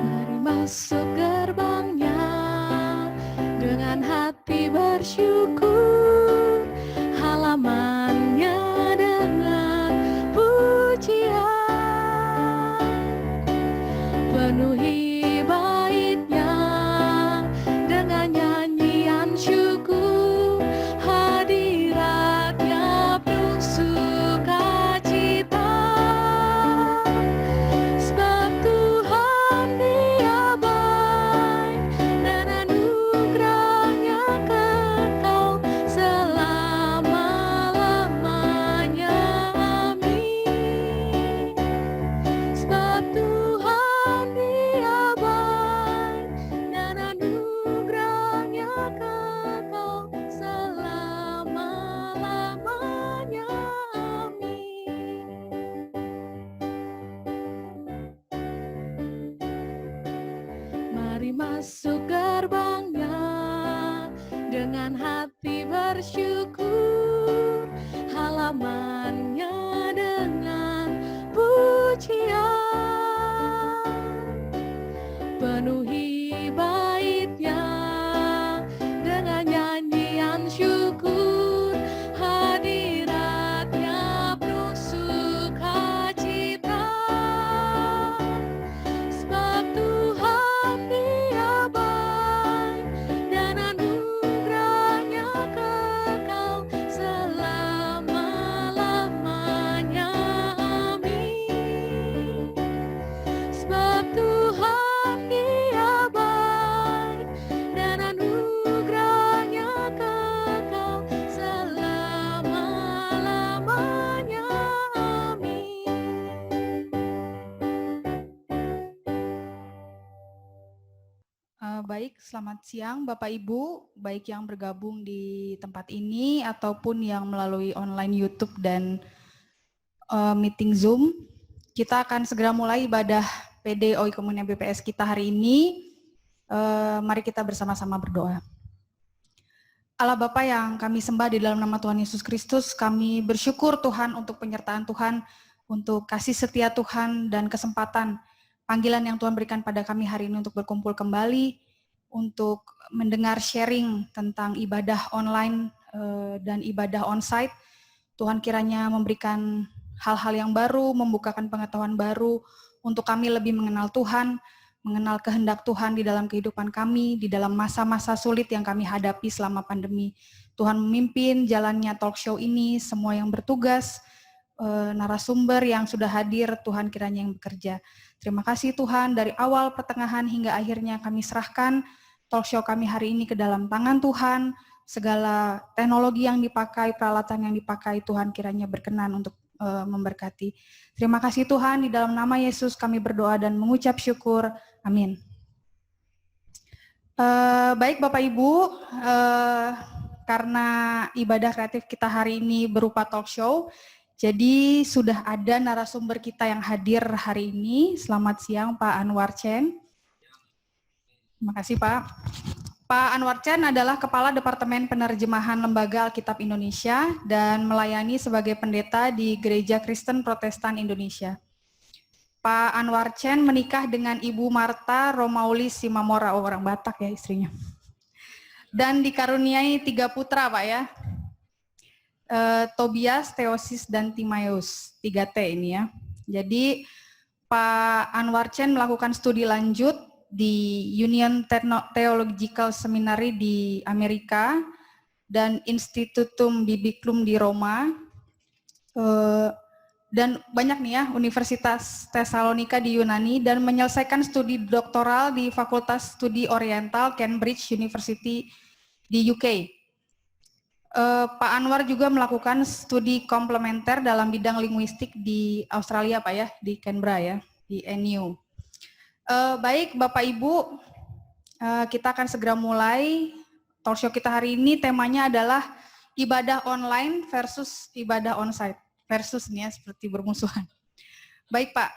Mari masuk gerbangnya dengan hati bersyukur, halamannya dengan pujian, penuhi baitnya dengan nyanyian syukur, hadiratnya penuh sukacita. Sebab Tuhan Dia baik dan anugerahnya kekal selama-lamanya. Amin. Sebab Tuhan Dia baik dan anugerahnya kekal selama-lamanya. Amin. Mari masuk gerbangnya dengan hati bersyukur, halamannya dengan pujian, penuhi baitnya dengan nyanyian syukur, hadiratnya penuh sukacita. Sebab Tuhan Dia baik dan anugerahnya kekal selama-lamanya. Amin. Sebab Tuhan Dia baik dan anugerahnya kekal selama-lamanya. Amin. Baik, selamat siang Bapak Ibu, baik yang bergabung di tempat ini ataupun yang melalui online YouTube dan meeting Zoom. Kita akan segera mulai ibadah PD OI Komunia BPS kita hari ini. Mari kita bersama-sama berdoa. Allah Bapa yang kami sembah di dalam nama Tuhan Yesus Kristus, kami bersyukur Tuhan untuk penyertaan Tuhan, untuk kasih setia Tuhan dan kesempatan panggilan yang Tuhan berikan pada kami hari ini untuk berkumpul kembali, untuk mendengar sharing tentang ibadah online dan ibadah onsite. Tuhan kiranya memberikan hal-hal yang baru, membukakan pengetahuan baru untuk kami lebih mengenal Tuhan, mengenal kehendak Tuhan di dalam kehidupan kami, di dalam masa-masa sulit yang kami hadapi selama pandemi. Tuhan memimpin jalannya talk show ini, semua yang bertugas, narasumber yang sudah hadir, Tuhan kiranya yang bekerja. Terima kasih Tuhan, dari awal, pertengahan, hingga akhirnya kami serahkan talk show kami hari ini ke dalam tangan Tuhan. Segala teknologi yang dipakai, peralatan yang dipakai, Tuhan kiranya berkenan untuk memberkati. Terima kasih Tuhan, di dalam nama Yesus kami berdoa dan mengucap syukur. Amin. Baik Bapak Ibu, karena ibadah kreatif kita hari ini berupa talk show, jadi sudah ada narasumber kita yang hadir hari ini. Selamat siang Pak Anwar Chen. Terima kasih Pak. Pak Anwar Chen adalah Kepala Departemen Penerjemahan Lembaga Alkitab Indonesia dan melayani sebagai pendeta di Gereja Kristen Protestan Indonesia. Pak Anwar Chen menikah dengan Ibu Marta Romauli Simamora, orang Batak ya istrinya. Dan dikaruniai 3 putra Pak ya, Tobias, Theosis, dan Timaeus, 3T ini ya. Jadi Pak Anwar Chen melakukan studi lanjut di Union Theological Seminary di Amerika dan Institutum Biblicum di Roma, dan banyak nih ya, Universitas Tesalonika di Yunani, dan menyelesaikan studi doktoral di Fakultas Studi Oriental Cambridge University di UK. Pak Anwar juga melakukan studi komplementer dalam bidang linguistik di Australia Pak ya, di Canberra ya, di NU. Baik Bapak Ibu, kita akan segera mulai talk show kita hari ini. Temanya adalah ibadah online versus ibadah onsite. Versus nih ya, seperti bermusuhan. Baik Pak,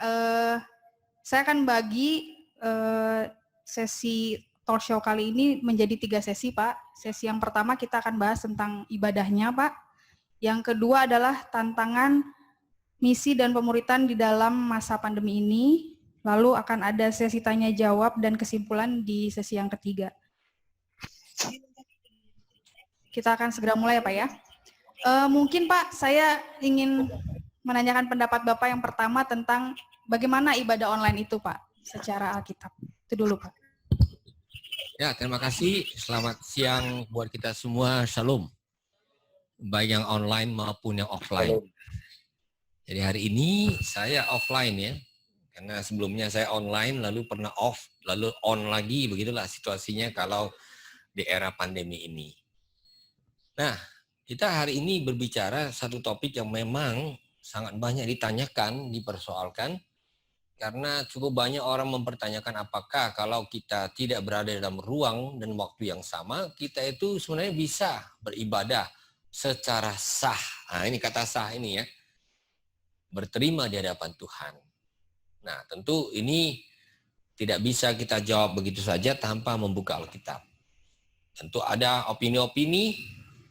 saya akan bagi sesi talk show kali ini menjadi 3 sesi Pak. Sesi yang pertama kita akan bahas tentang ibadahnya Pak. Yang kedua adalah tantangan misi dan pemuritan di dalam masa pandemi ini. Lalu akan ada sesi tanya jawab dan kesimpulan di sesi yang ketiga. Kita akan segera mulai ya Pak ya. Mungkin Pak, saya ingin menanyakan pendapat Bapak yang pertama tentang bagaimana ibadah online itu Pak, secara Alkitab. Itu dulu Pak. Ya, terima kasih. Selamat siang buat kita semua. Shalom. Baik yang online maupun yang offline. Jadi hari ini saya offline ya. Karena sebelumnya saya online, lalu pernah off, lalu on lagi. Begitulah situasinya kalau di era pandemi ini. Nah, kita hari ini berbicara satu topik yang memang sangat banyak ditanyakan, dipersoalkan. Karena cukup banyak orang mempertanyakan apakah kalau kita tidak berada dalam ruang dan waktu yang sama, kita itu sebenarnya bisa beribadah secara sah. Nah, ini kata sah ini ya. Berterima di hadapan Tuhan. Nah, tentu ini tidak bisa kita jawab begitu saja tanpa membuka Alkitab. Tentu ada opini-opini,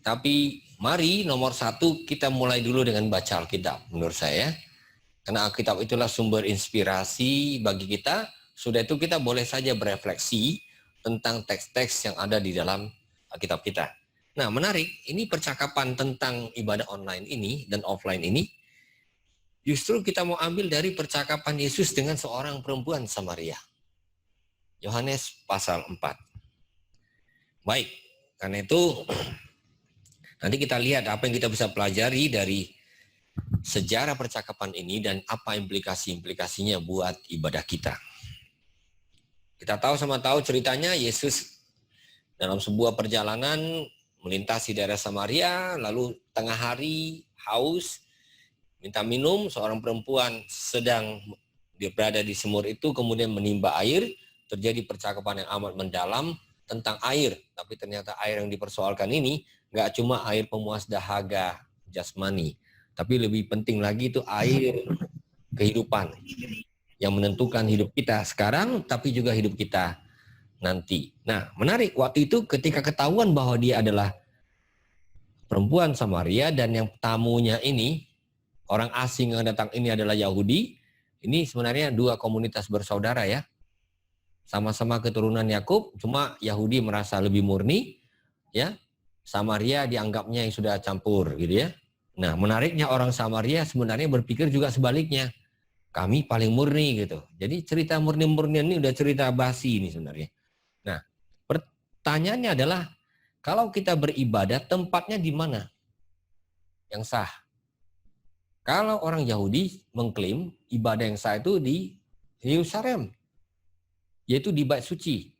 tapi mari nomor satu kita mulai dulu dengan baca Alkitab menurut saya. Karena Alkitab itulah sumber inspirasi bagi kita. Sudah itu kita boleh saja berefleksi tentang teks-teks yang ada di dalam Alkitab kita. Nah, menarik, ini percakapan tentang ibadah online ini dan offline ini, justru kita mau ambil dari percakapan Yesus dengan seorang perempuan Samaria. Yohanes pasal 4. Baik, karena itu nanti kita lihat apa yang kita bisa pelajari dari sejarah percakapan ini dan apa implikasi-implikasinya buat ibadah kita. Kita sama tahu ceritanya Yesus dalam sebuah perjalanan melintasi daerah Samaria, lalu tengah hari haus, minta minum, seorang perempuan sedang berada di sumur itu kemudian menimba air, terjadi percakapan yang amat mendalam tentang air, tapi ternyata air yang dipersoalkan ini nggak cuma air pemuas dahaga jasmani, tapi lebih penting lagi itu air kehidupan yang menentukan hidup kita sekarang, tapi juga hidup kita nanti. Nah, menarik, waktu itu ketika ketahuan bahwa dia adalah perempuan Samaria dan yang tamunya ini, orang asing yang datang ini adalah Yahudi, ini sebenarnya dua komunitas bersaudara ya. Sama-sama keturunan Yakub, cuma Yahudi merasa lebih murni, ya. Samaria dianggapnya yang sudah campur gitu ya. Nah, menariknya orang Samaria sebenarnya berpikir juga sebaliknya. Kami paling murni gitu. Jadi cerita murni-murnian ini udah cerita basi ini sebenarnya. Nah, pertanyaannya adalah kalau kita beribadah tempatnya di mana? Yang sah. Kalau orang Yahudi mengklaim ibadah yang sah itu di Yerusalem, yaitu di Bait Suci.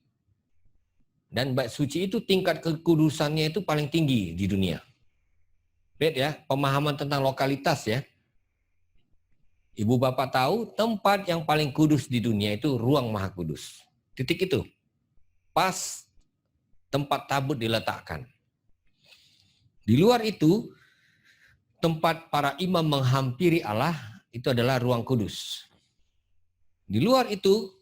Dan Bait Suci itu tingkat kekudusannya itu paling tinggi di dunia. Lihat ya, pemahaman tentang lokalitas ya. Ibu bapak tahu tempat yang paling kudus di dunia itu ruang maha kudus. Titik itu. Pas tempat tabut diletakkan. Di luar itu, tempat para imam menghampiri Allah itu adalah ruang kudus. Di luar itu,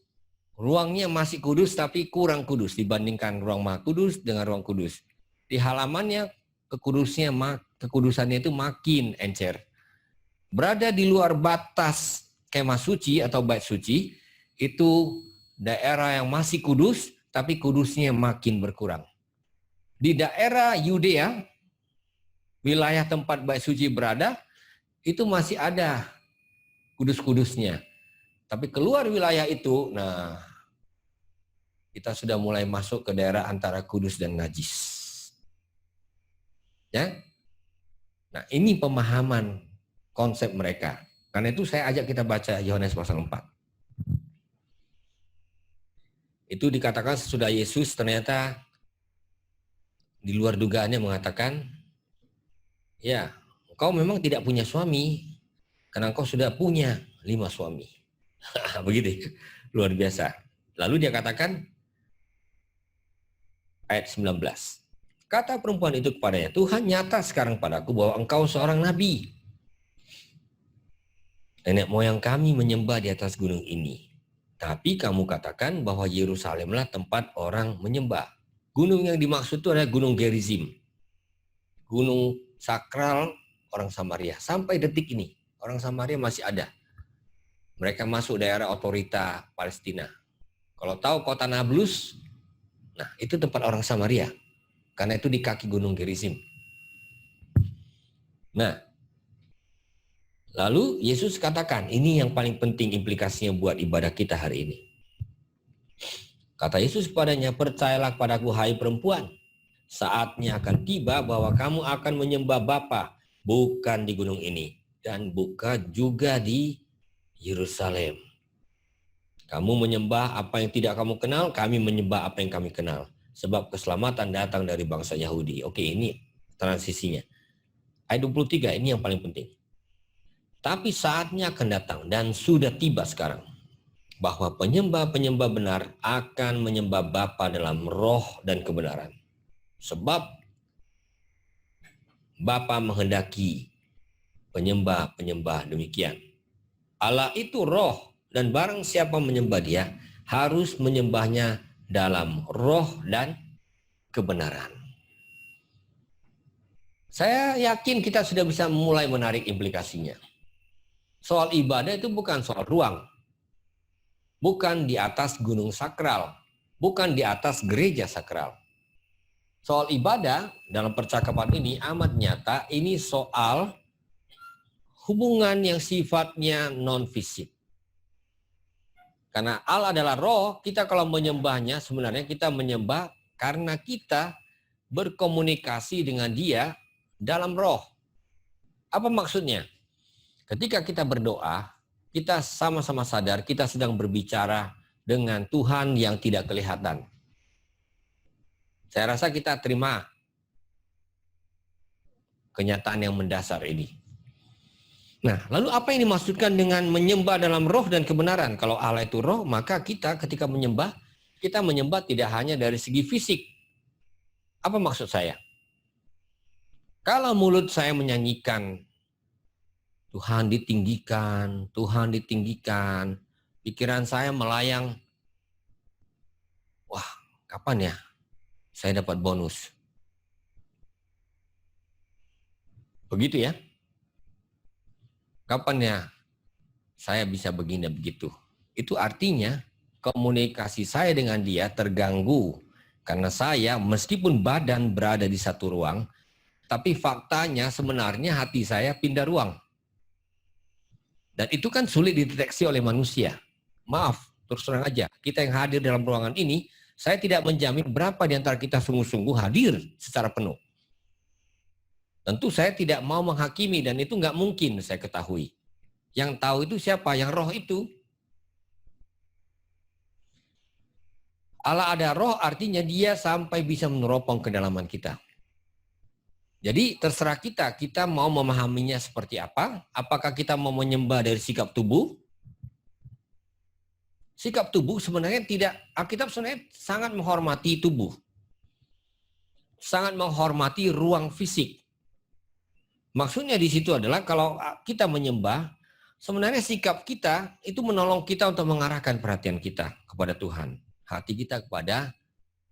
ruangnya masih kudus tapi kurang kudus dibandingkan ruang maha kudus dengan ruang kudus. Di halamannya kekudusannya itu makin encer. Berada di luar batas kemah suci atau bait suci, itu daerah yang masih kudus, tapi kudusnya makin berkurang. Di daerah Yudea, wilayah tempat bait suci berada, itu masih ada kudus-kudusnya. Tapi keluar wilayah itu, nah, kita sudah mulai masuk ke daerah antara kudus dan najis. Ya. Nah, ini pemahaman konsep mereka. Karena itu saya ajak kita baca Yohanes pasal 4. Itu dikatakan sesudah Yesus ternyata di luar dugaannya mengatakan, ya, engkau memang tidak punya suami, karena engkau sudah punya 5 suami. Begitu, luar biasa. Lalu dia katakan, ayat 19. Kata perempuan itu kepadanya, Tuhan nyata sekarang padaku bahwa engkau seorang nabi. Nenek moyang kami menyembah di atas gunung ini. Tapi kamu katakan bahwa Yerusalemlah tempat orang menyembah. Gunung yang dimaksud itu adalah Gunung Gerizim. Gunung sakral orang Samaria. Sampai detik ini, orang Samaria masih ada. Mereka masuk daerah otorita Palestina. Kalau tahu kota Nablus, nah itu tempat orang Samaria. Karena itu di kaki Gunung Gerizim. Nah, lalu Yesus katakan, ini yang paling penting implikasinya buat ibadah kita hari ini. Kata Yesus kepadanya, percayalah padaku hai perempuan, saatnya akan tiba bahwa kamu akan menyembah Bapa, bukan di gunung ini, dan bukan juga di Yerusalem. Kamu menyembah apa yang tidak kamu kenal, kami menyembah apa yang kami kenal. Sebab keselamatan datang dari bangsa Yahudi. Oke, ini transisinya. Ayat 23, ini yang paling penting. Tapi saatnya akan datang dan sudah tiba sekarang, bahwa penyembah-penyembah benar akan menyembah Bapa dalam roh dan kebenaran. Sebab Bapa menghendaki penyembah-penyembah demikian. Allah itu roh, dan barang siapa menyembah dia, harus menyembahnya dalam roh dan kebenaran. Saya yakin kita sudah bisa mulai menarik implikasinya. Soal ibadah itu bukan soal ruang. Bukan di atas gunung sakral. Bukan di atas gereja sakral. Soal ibadah dalam percakapan ini amat nyata, ini soal hubungan yang sifatnya non-fisik. Karena Allah adalah roh, kita kalau menyembahnya sebenarnya kita menyembah karena kita berkomunikasi dengan dia dalam roh. Apa maksudnya? Ketika kita berdoa, kita sama-sama sadar kita sedang berbicara dengan Tuhan yang tidak kelihatan. Saya rasa kita terima kenyataan yang mendasar ini. Nah, lalu apa yang dimaksudkan dengan menyembah dalam roh dan kebenaran? Kalau Allah itu roh, maka kita ketika menyembah, kita menyembah tidak hanya dari segi fisik. Apa maksud saya? Kalau mulut saya menyanyikan, Tuhan ditinggikan, Tuhan ditinggikan, pikiran saya melayang, wah, kapan ya saya dapat bonus? Begitu ya? Kapan ya saya bisa begini begitu? Itu artinya komunikasi saya dengan dia terganggu. Karena saya meskipun badan berada di satu ruang, tapi faktanya sebenarnya hati saya pindah ruang. Dan itu kan sulit dideteksi oleh manusia. Maaf, terus terang aja, kita yang hadir dalam ruangan ini, saya tidak menjamin berapa di antara kita sungguh-sungguh hadir secara penuh. Tentu saya tidak mau menghakimi dan itu nggak mungkin saya ketahui. Yang tahu itu siapa? Yang roh itu. Allah ada roh artinya dia sampai bisa meneropong kedalaman kita. Jadi terserah kita mau memahaminya seperti apa. Apakah kita mau menyembah dari sikap tubuh? Sikap tubuh sebenarnya tidak, Alkitab sebenarnya sangat menghormati tubuh. Sangat menghormati ruang fisik. Maksudnya di situ adalah kalau kita menyembah, sebenarnya sikap kita itu menolong kita untuk mengarahkan perhatian kita kepada Tuhan. Hati kita kepada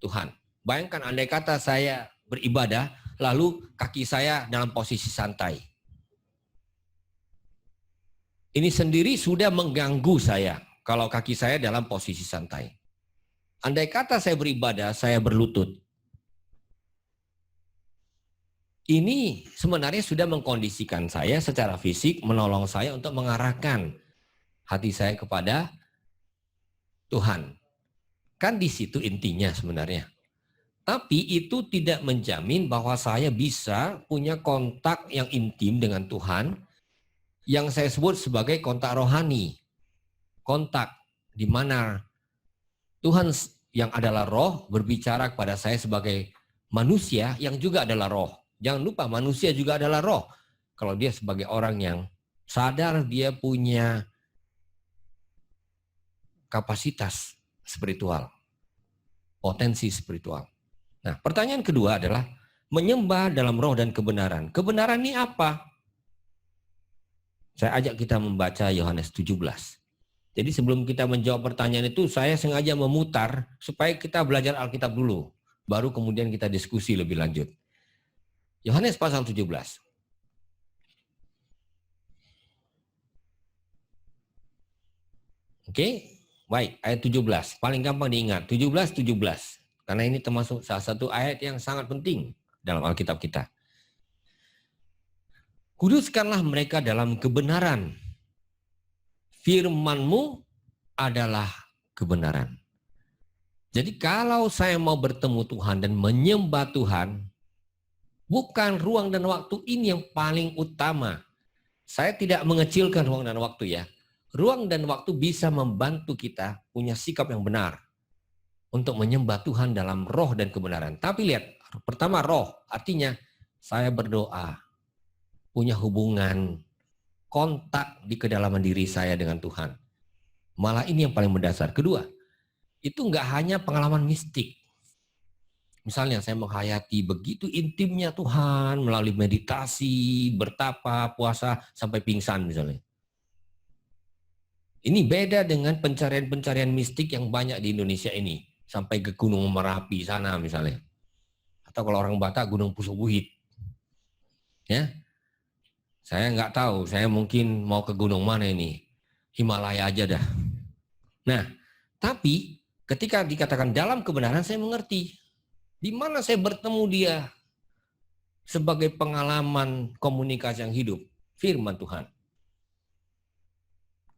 Tuhan. Bayangkan andai kata saya beribadah, lalu kaki saya dalam posisi santai. Ini sendiri sudah mengganggu saya kalau kaki saya dalam posisi santai. Andai kata saya beribadah, saya berlutut. Ini sebenarnya sudah mengkondisikan saya secara fisik, menolong saya untuk mengarahkan hati saya kepada Tuhan. Kan di situ intinya sebenarnya. Tapi itu tidak menjamin bahwa saya bisa punya kontak yang intim dengan Tuhan yang saya sebut sebagai kontak rohani. Kontak di mana Tuhan yang adalah roh berbicara kepada saya sebagai manusia yang juga adalah roh. Jangan lupa manusia juga adalah roh. Kalau dia sebagai orang yang sadar dia punya kapasitas spiritual, potensi spiritual. Nah, pertanyaan kedua adalah menyembah dalam roh dan kebenaran. Kebenaran ini apa? Saya ajak kita membaca Yohanes 17. Jadi sebelum kita menjawab pertanyaan itu, saya sengaja memutar supaya kita belajar Alkitab dulu. Baru kemudian kita diskusi lebih lanjut. Yohanes pasal 17. Oke, baik, ayat 17. Paling gampang diingat, 17. Karena ini termasuk salah satu ayat yang sangat penting dalam Alkitab kita. Kuduskanlah mereka dalam kebenaran. Firman-Mu adalah kebenaran. Jadi kalau saya mau bertemu Tuhan dan menyembah Tuhan, bukan ruang dan waktu ini yang paling utama. Saya tidak mengecilkan ruang dan waktu ya. Ruang dan waktu bisa membantu kita punya sikap yang benar untuk menyembah Tuhan dalam roh dan kebenaran. Tapi lihat, pertama roh, artinya saya berdoa, punya hubungan, kontak di kedalaman diri saya dengan Tuhan. Malah ini yang paling mendasar. Kedua, itu enggak hanya pengalaman mistik. Misalnya saya menghayati begitu intimnya Tuhan melalui meditasi, bertapa, puasa, sampai pingsan misalnya. Ini beda dengan pencarian-pencarian mistik yang banyak di Indonesia ini. Sampai ke Gunung Merapi sana misalnya. Atau kalau orang Batak, Gunung Pusubuhit. Ya, saya nggak tahu, saya mungkin mau ke gunung mana ini. Himalaya aja dah. Nah, tapi ketika dikatakan dalam kebenaran saya mengerti. Di mana saya bertemu dia sebagai pengalaman komunikasi yang hidup. Firman Tuhan.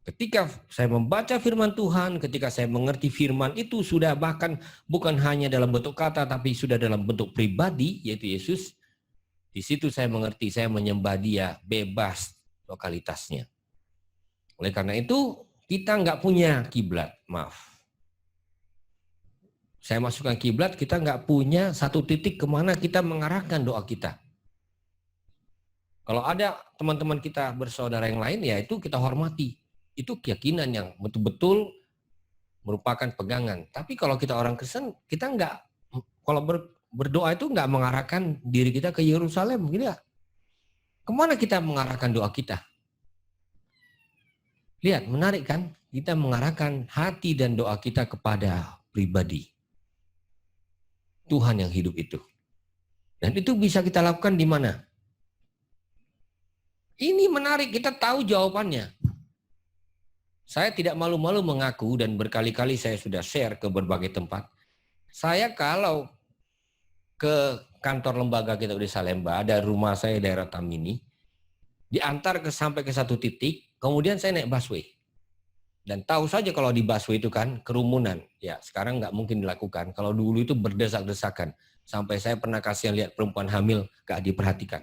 Ketika saya membaca firman Tuhan, ketika saya mengerti firman itu sudah bahkan bukan hanya dalam bentuk kata, tapi sudah dalam bentuk pribadi, yaitu Yesus. Di situ saya mengerti, saya menyembah dia bebas lokalitasnya. Oleh karena itu, kita nggak punya kiblat, maaf. Saya masukkan kiblat, kita nggak punya satu titik kemana kita mengarahkan doa kita. Kalau ada teman-teman kita bersaudara yang lain, ya itu kita hormati. Itu keyakinan yang betul-betul merupakan pegangan. Tapi kalau kita orang Kristen, kita nggak, kalau berdoa itu nggak mengarahkan diri kita ke Yerusalem, gitu ya. Kemana kita mengarahkan doa kita? Lihat, menarik kan? Kita mengarahkan hati dan doa kita kepada pribadi. Tuhan yang hidup itu. Dan itu bisa kita lakukan di mana? Ini menarik, kita tahu jawabannya. Saya tidak malu-malu mengaku dan berkali-kali saya sudah share ke berbagai tempat. Saya kalau ke kantor lembaga kita di Salemba, ada rumah saya daerah Tamini, diantar sampai ke satu titik, kemudian saya naik busway. Dan tahu saja kalau di busway itu kan kerumunan. Ya sekarang nggak mungkin dilakukan. Kalau dulu itu berdesak-desakan. Sampai saya pernah kasihan lihat perempuan hamil nggak diperhatikan.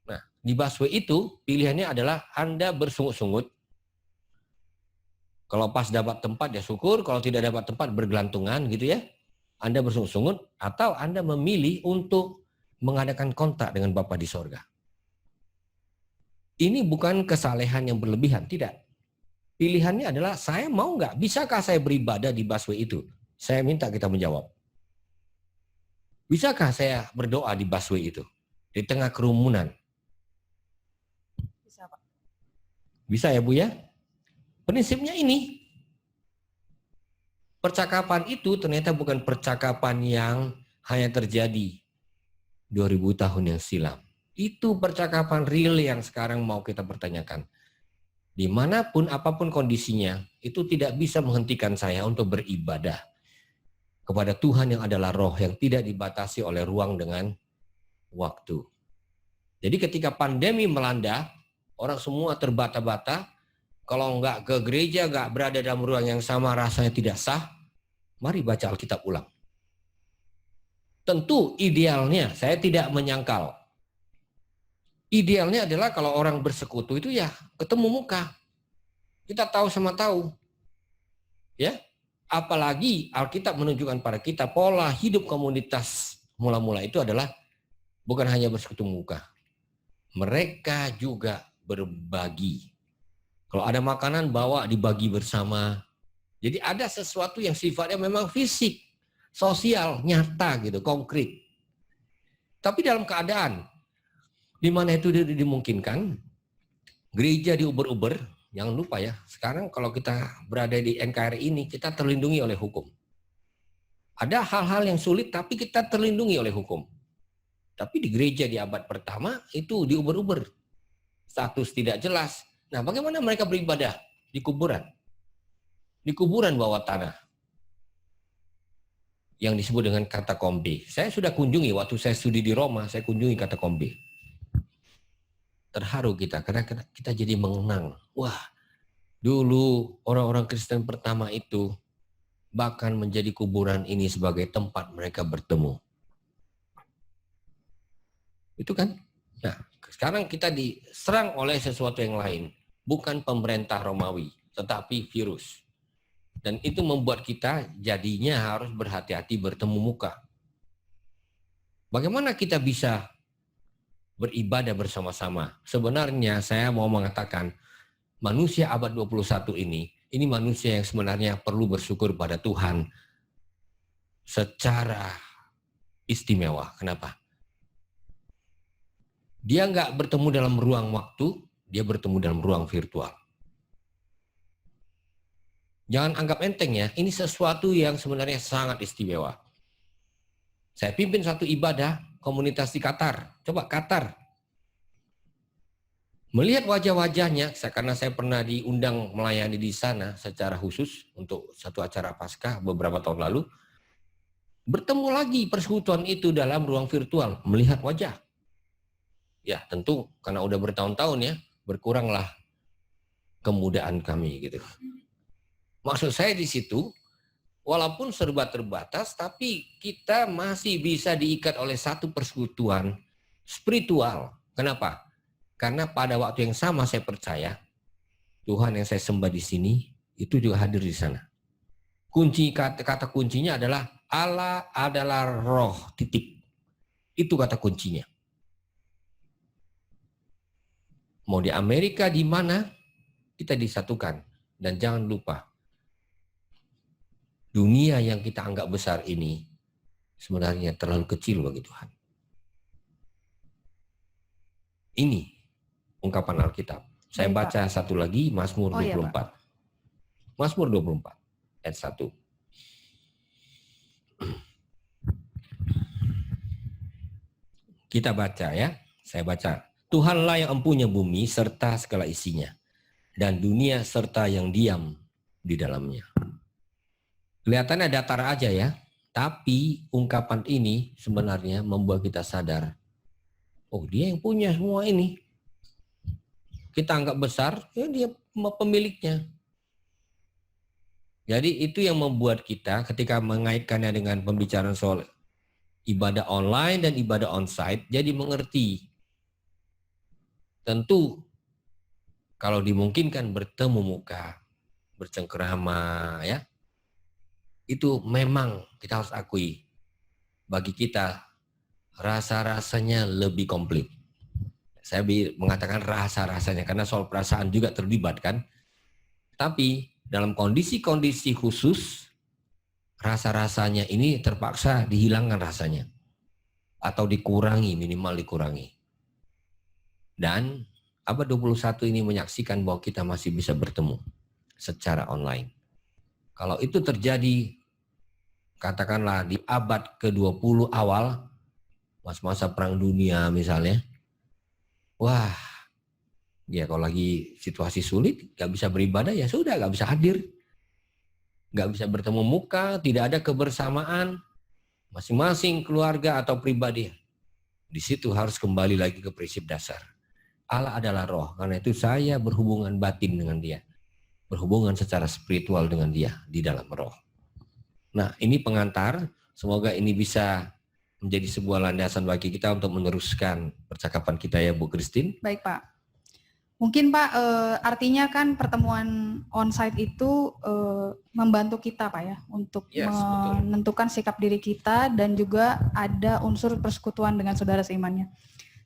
Nah di busway itu pilihannya adalah Anda bersungut-sungut. Kalau pas dapat tempat ya syukur, kalau tidak dapat tempat bergelantungan gitu ya. Anda bersungut-sungut atau Anda memilih untuk mengadakan kontak dengan Bapa di sorga. Ini bukan kesalehan yang berlebihan, tidak. Pilihannya adalah saya mau nggak, bisakah saya beribadah di busway itu? Saya minta kita menjawab. Bisakah saya berdoa di busway itu? Di tengah kerumunan? Bisa, Pak. Bisa ya Bu ya? Prinsipnya ini. Percakapan itu ternyata bukan percakapan yang hanya terjadi 2000 tahun yang silam. Itu percakapan real yang sekarang mau kita pertanyakan. Dimanapun, apapun kondisinya, itu tidak bisa menghentikan saya untuk beribadah kepada Tuhan yang adalah roh, yang tidak dibatasi oleh ruang dengan waktu. Jadi ketika pandemi melanda, orang semua terbata-bata, kalau nggak ke gereja, nggak berada dalam ruang yang sama, rasanya tidak sah, mari baca Alkitab ulang. Tentu idealnya, saya tidak menyangkal. Idealnya adalah kalau orang bersekutu itu ya ketemu muka. Kita tahu sama tahu. Ya, apalagi Alkitab menunjukkan pada kita pola hidup komunitas mula-mula itu adalah bukan hanya bersekutu muka. Mereka juga berbagi. Kalau ada makanan bawa dibagi bersama. Jadi ada sesuatu yang sifatnya memang fisik, sosial, nyata gitu, konkret. Tapi dalam keadaan di mana itu dimungkinkan, gereja diuber-uber, jangan lupa ya, sekarang kalau kita berada di NKRI ini, kita terlindungi oleh hukum. Ada hal-hal yang sulit, tapi kita terlindungi oleh hukum. Tapi di gereja di abad pertama, itu diuber-uber. Status tidak jelas. Nah, bagaimana mereka beribadah? di kuburan. Di kuburan bawah tanah. Yang disebut dengan katakombe. Saya sudah kunjungi, waktu saya studi di Roma, saya kunjungi katakombe. Terharu kita, karena kita jadi mengenang. Wah, dulu orang-orang Kristen pertama itu bahkan menjadi kuburan ini sebagai tempat mereka bertemu. Itu kan? Nah, sekarang kita diserang oleh sesuatu yang lain. Bukan pemerintah Romawi, tetapi virus. Dan itu membuat kita jadinya harus berhati-hati bertemu muka. Bagaimana kita bisa beribadah bersama-sama? Sebenarnya saya mau mengatakan, manusia abad 21 ini manusia yang sebenarnya perlu bersyukur pada Tuhan secara istimewa. Kenapa? Dia nggak bertemu dalam ruang waktu, dia bertemu dalam ruang virtual. Jangan anggap enteng ya, ini sesuatu yang sebenarnya sangat istimewa. Saya pimpin satu ibadah komunitas di Qatar. Coba Qatar. Melihat wajah-wajahnya, karena saya pernah diundang melayani di sana secara khusus untuk satu acara Paskah beberapa tahun lalu. Bertemu lagi persekutuan itu dalam ruang virtual, melihat wajah. Ya tentu karena udah bertahun-tahun ya, berkuranglah kemudahan kami gitu. Maksud saya di situ, walaupun serba terbatas, tapi kita masih bisa diikat oleh satu persekutuan spiritual. Kenapa? Karena pada waktu yang sama saya percaya, Tuhan yang saya sembah di sini, itu juga hadir di sana. Kata kuncinya adalah Allah adalah roh, titik. Itu kata kuncinya. Mau di Amerika di mana, kita disatukan. Dan jangan lupa, dunia yang kita anggap besar ini sebenarnya terlalu kecil bagi Tuhan. Ini ungkapan Alkitab. Saya baca satu lagi, Mazmur 24. Mazmur 24, ayat 1. Kita baca ya, saya baca. Tuhanlah yang empunya bumi serta segala isinya, dan dunia serta yang diam di dalamnya. Kelihatannya datar aja ya, tapi ungkapan ini sebenarnya membuat kita sadar, oh dia yang punya semua ini. Kita anggap besar, ya dia pemiliknya. Jadi itu yang membuat kita ketika mengaitkannya dengan pembicaraan soal ibadah online dan ibadah onsite, jadi mengerti. Tentu kalau dimungkinkan bertemu muka, bercengkerama ya, itu memang kita harus akui, bagi kita rasa-rasanya lebih komplit. Saya mengatakan rasa-rasanya karena soal perasaan juga terlibat kan. Tapi dalam kondisi-kondisi khusus, rasa-rasanya ini terpaksa dihilangkan rasanya. Atau dikurangi, minimal dikurangi. Dan abad 21 ini menyaksikan bahwa kita masih bisa bertemu secara online. Kalau itu terjadi, katakanlah di abad ke-20 awal, masa perang dunia misalnya, wah, ya kalau lagi situasi sulit, gak bisa beribadah, ya sudah, gak bisa hadir. Gak bisa bertemu muka, tidak ada kebersamaan, masing-masing keluarga atau pribadi. Di situ harus kembali lagi ke prinsip dasar. Allah adalah roh, karena itu saya berhubungan batin dengan dia. Berhubungan secara spiritual dengan dia di dalam roh. Nah, ini pengantar, semoga ini bisa menjadi sebuah landasan bagi kita untuk meneruskan percakapan kita ya Bu Christine. Baik Pak. Mungkin Pak, artinya kan pertemuan onsite itu membantu kita Pak ya, untuk menentukan sikap diri kita dan juga ada unsur persekutuan dengan saudara seimannya.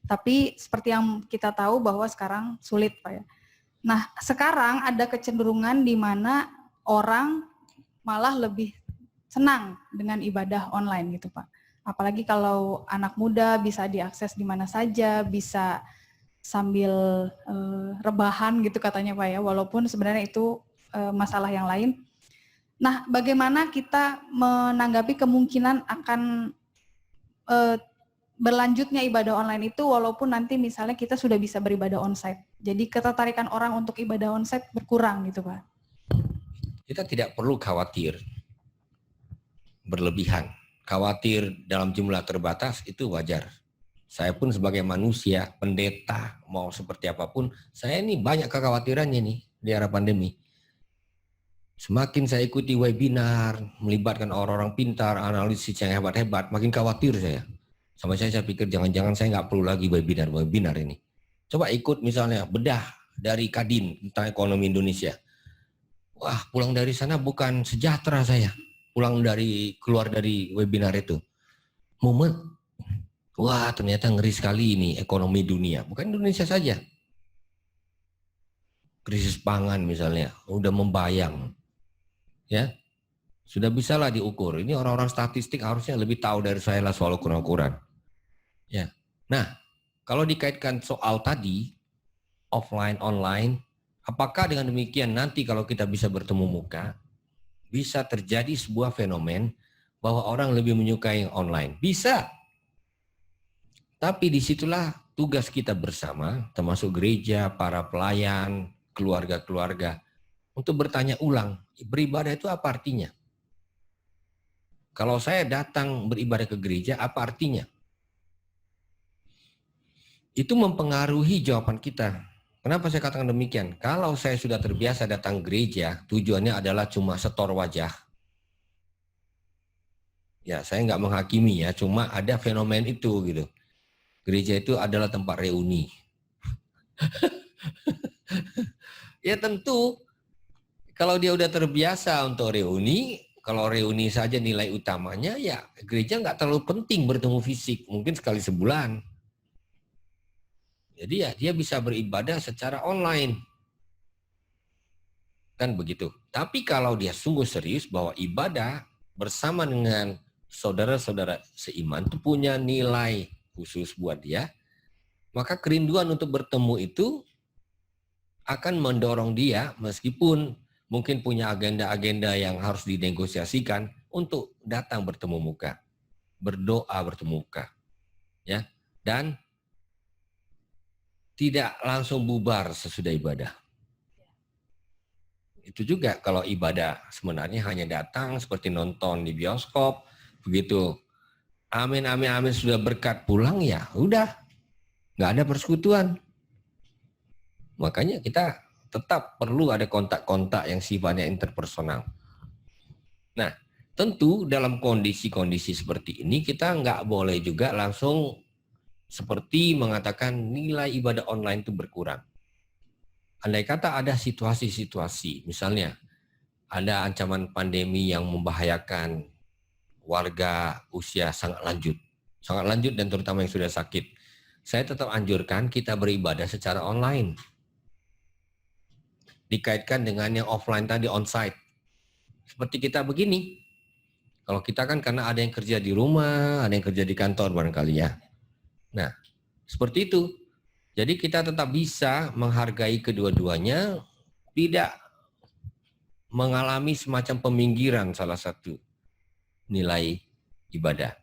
Tapi seperti yang kita tahu bahwa sekarang sulit Pak ya. Nah sekarang ada kecenderungan di mana orang malah lebih senang dengan ibadah online gitu Pak. Apalagi kalau anak muda bisa diakses di mana saja, bisa sambil rebahan gitu katanya Pak ya, walaupun sebenarnya itu masalah yang lain. Nah bagaimana kita menanggapi kemungkinan akan berlanjutnya ibadah online itu walaupun nanti misalnya kita sudah bisa beribadah onsite. Jadi ketertarikan orang untuk ibadah onsite berkurang gitu Pak. Kita tidak perlu khawatir berlebihan. Khawatir dalam jumlah terbatas itu wajar. Saya pun sebagai manusia, pendeta, mau seperti apapun, saya ini banyak kekhawatirannya nih di era pandemi. Semakin saya ikuti webinar, melibatkan orang-orang pintar, analisis yang hebat-hebat, makin khawatir saya. Sama saya pikir jangan-jangan saya nggak perlu lagi webinar ini. Coba ikut misalnya bedah dari Kadin tentang ekonomi Indonesia. Wah, pulang dari sana bukan sejahtera saya. Keluar dari webinar itu. Mumet. Wah, ternyata ngeri sekali ini ekonomi dunia. Bukan Indonesia saja. Krisis pangan misalnya, udah membayang. Ya. Sudah bisalah diukur. Ini orang-orang statistik harusnya lebih tahu dari saya lah soal ukuran-ukuran. Ya. Nah, kalau dikaitkan soal tadi, offline, online, apakah dengan demikian nanti kalau kita bisa bertemu muka, bisa terjadi sebuah fenomen bahwa orang lebih menyukai yang online? Bisa. Tapi disitulah tugas kita bersama, termasuk gereja, para pelayan, keluarga-keluarga, untuk bertanya ulang, beribadah itu apa artinya? Kalau saya datang beribadah ke gereja, apa artinya? Itu mempengaruhi jawaban kita. Kenapa saya katakan demikian? Kalau saya sudah terbiasa datang gereja, tujuannya adalah cuma setor wajah. Ya, saya nggak menghakimi ya, cuma ada fenomen itu gitu. Gereja itu adalah tempat reuni. Ya tentu, kalau dia udah terbiasa untuk reuni, kalau reuni saja nilai utamanya, ya gereja nggak terlalu penting bertemu fisik, mungkin sekali sebulan. Jadi ya dia bisa beribadah secara online. Kan begitu. Tapi kalau dia sungguh serius bahwa ibadah bersama dengan saudara-saudara seiman itu punya nilai khusus buat dia, maka kerinduan untuk bertemu itu akan mendorong dia meskipun mungkin punya agenda-agenda yang harus dinegosiasikan untuk datang bertemu muka, berdoa bertemu muka. Ya. Dan tidak langsung bubar sesudah ibadah. Itu juga kalau ibadah sebenarnya hanya datang seperti nonton di bioskop, begitu. Amin, amin, amin, sudah berkat pulang ya udah. Nggak ada persekutuan. Makanya kita tetap perlu ada kontak-kontak yang sifatnya interpersonal. Nah, tentu dalam kondisi-kondisi seperti ini kita nggak boleh juga langsung seperti mengatakan nilai ibadah online itu berkurang. Andai kata ada situasi-situasi, misalnya ada ancaman pandemi yang membahayakan warga usia sangat lanjut dan terutama yang sudah sakit, saya tetap anjurkan kita beribadah secara online. Dikaitkan dengan yang offline tadi, onsite. Seperti kita begini. Kalau kita kan karena ada yang kerja di rumah, ada yang kerja di kantor barangkali ya. Nah, seperti itu. Jadi kita tetap bisa menghargai kedua-duanya, tidak mengalami semacam peminggiran salah satu nilai ibadah.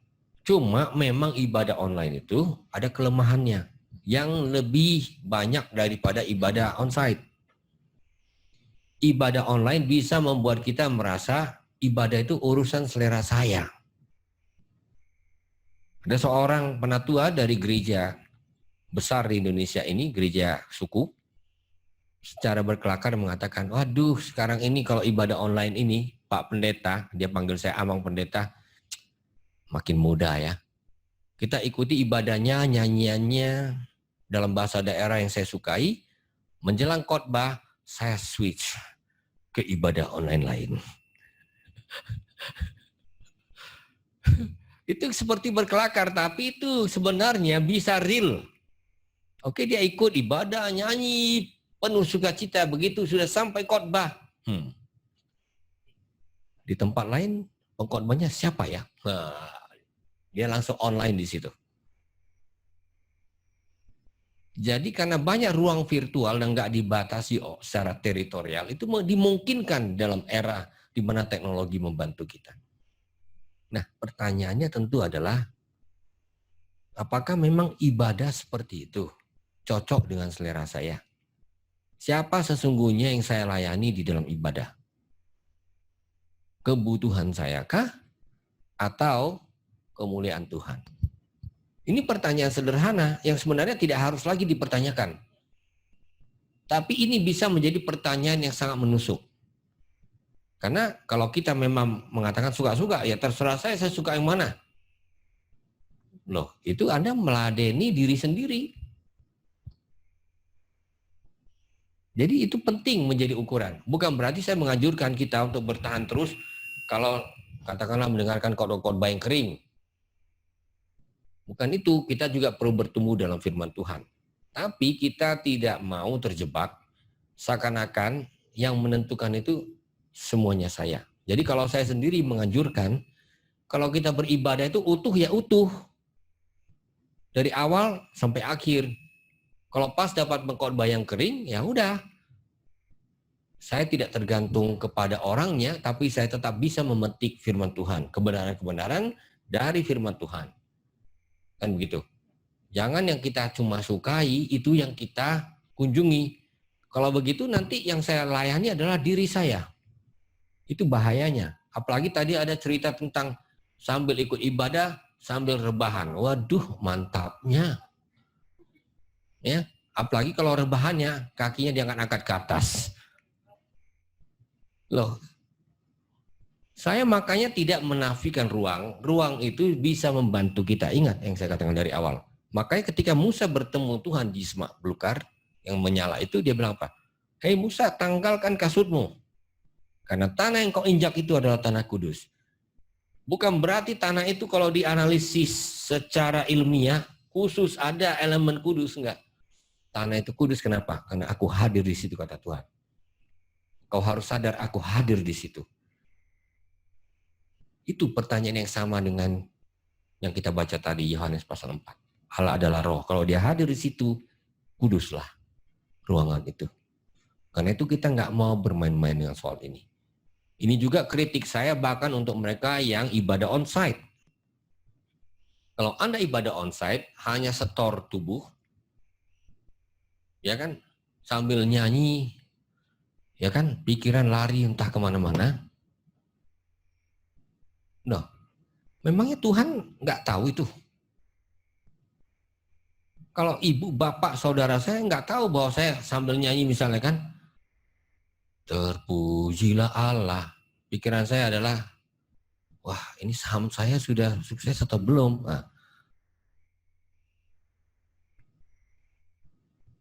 Cuma memang ibadah online itu ada kelemahannya yang lebih banyak daripada ibadah onsite. Ibadah online bisa membuat kita merasa ibadah itu urusan selera saya. Ada seorang penatua dari gereja besar di Indonesia ini, gereja suku, secara berkelakar mengatakan, waduh sekarang ini kalau ibadah online ini, Pak Pendeta, dia panggil saya Amang Pendeta, makin mudah ya. Kita ikuti ibadahnya, nyanyiannya, dalam bahasa daerah yang saya sukai, menjelang khotbah, saya switch ke ibadah online lain. Itu seperti berkelakar, tapi itu sebenarnya bisa real. Oke, dia ikut ibadah, nyanyi, penuh sukacita, begitu sudah sampai khotbah. Di tempat lain, pengkhotbahnya siapa ya? Nah, dia langsung online di situ. Jadi karena banyak ruang virtual dan nggak dibatasi secara teritorial, itu dimungkinkan dalam era di mana teknologi membantu kita. Nah, pertanyaannya tentu adalah, apakah memang ibadah seperti itu cocok dengan selera saya? Siapa sesungguhnya yang saya layani di dalam ibadah? Kebutuhan saya kah? Atau kemuliaan Tuhan? Ini pertanyaan sederhana yang sebenarnya tidak harus lagi dipertanyakan. Tapi ini bisa menjadi pertanyaan yang sangat menusuk. Karena kalau kita memang mengatakan suka-suka, ya terserah saya suka yang mana. Loh, itu Anda meladeni diri sendiri. Jadi itu penting menjadi ukuran. Bukan berarti saya menganjurkan kita untuk bertahan terus kalau katakanlah mendengarkan khotbah yang kering. Bukan itu, kita juga perlu bertumbuh dalam firman Tuhan. Tapi kita tidak mau terjebak seakan-akan yang menentukan itu semuanya saya. Jadi kalau saya sendiri menganjurkan, kalau kita beribadah itu utuh ya utuh. Dari awal sampai akhir. Kalau pas dapat khotbah yang kering, ya udah. Saya tidak tergantung kepada orangnya, tapi saya tetap bisa memetik firman Tuhan. Kebenaran-kebenaran dari firman Tuhan. Kan begitu. Jangan yang kita cuma sukai, itu yang kita kunjungi. Kalau begitu nanti yang saya layani adalah diri saya. Itu bahayanya. Apalagi tadi ada cerita tentang sambil ikut ibadah, sambil rebahan. Waduh, mantapnya. Ya, apalagi kalau rebahannya, kakinya diangkat-angkat ke atas. Loh, saya makanya tidak menafikan ruang. Ruang itu bisa membantu kita. Ingat yang saya katakan dari awal. Makanya ketika Musa bertemu Tuhan di semak belukar yang menyala itu, dia bilang apa? Hei Musa, tanggalkan kasutmu. Karena tanah yang kau injak itu adalah tanah kudus. Bukan berarti tanah itu kalau dianalisis secara ilmiah, khusus ada elemen kudus, enggak. Tanah itu kudus kenapa? Karena aku hadir di situ, kata Tuhan. Kau harus sadar aku hadir di situ. Itu pertanyaan yang sama dengan yang kita baca tadi, Yohanes pasal 4. Allah adalah roh. Kalau dia hadir di situ, kuduslah ruangan itu. Karena itu kita nggak mau bermain-main dengan soal ini. Ini juga kritik saya bahkan untuk mereka yang ibadah onsite. Kalau Anda ibadah onsite, hanya setor tubuh, ya kan, sambil nyanyi, ya kan, pikiran lari entah kemana-mana. Nah, memangnya Tuhan nggak tahu itu? Kalau ibu, bapak, saudara saya nggak tahu bahwa saya sambil nyanyi misalnya kan, terpujilah Allah. Pikiran saya adalah, wah ini saham saya sudah sukses atau belum? Nah.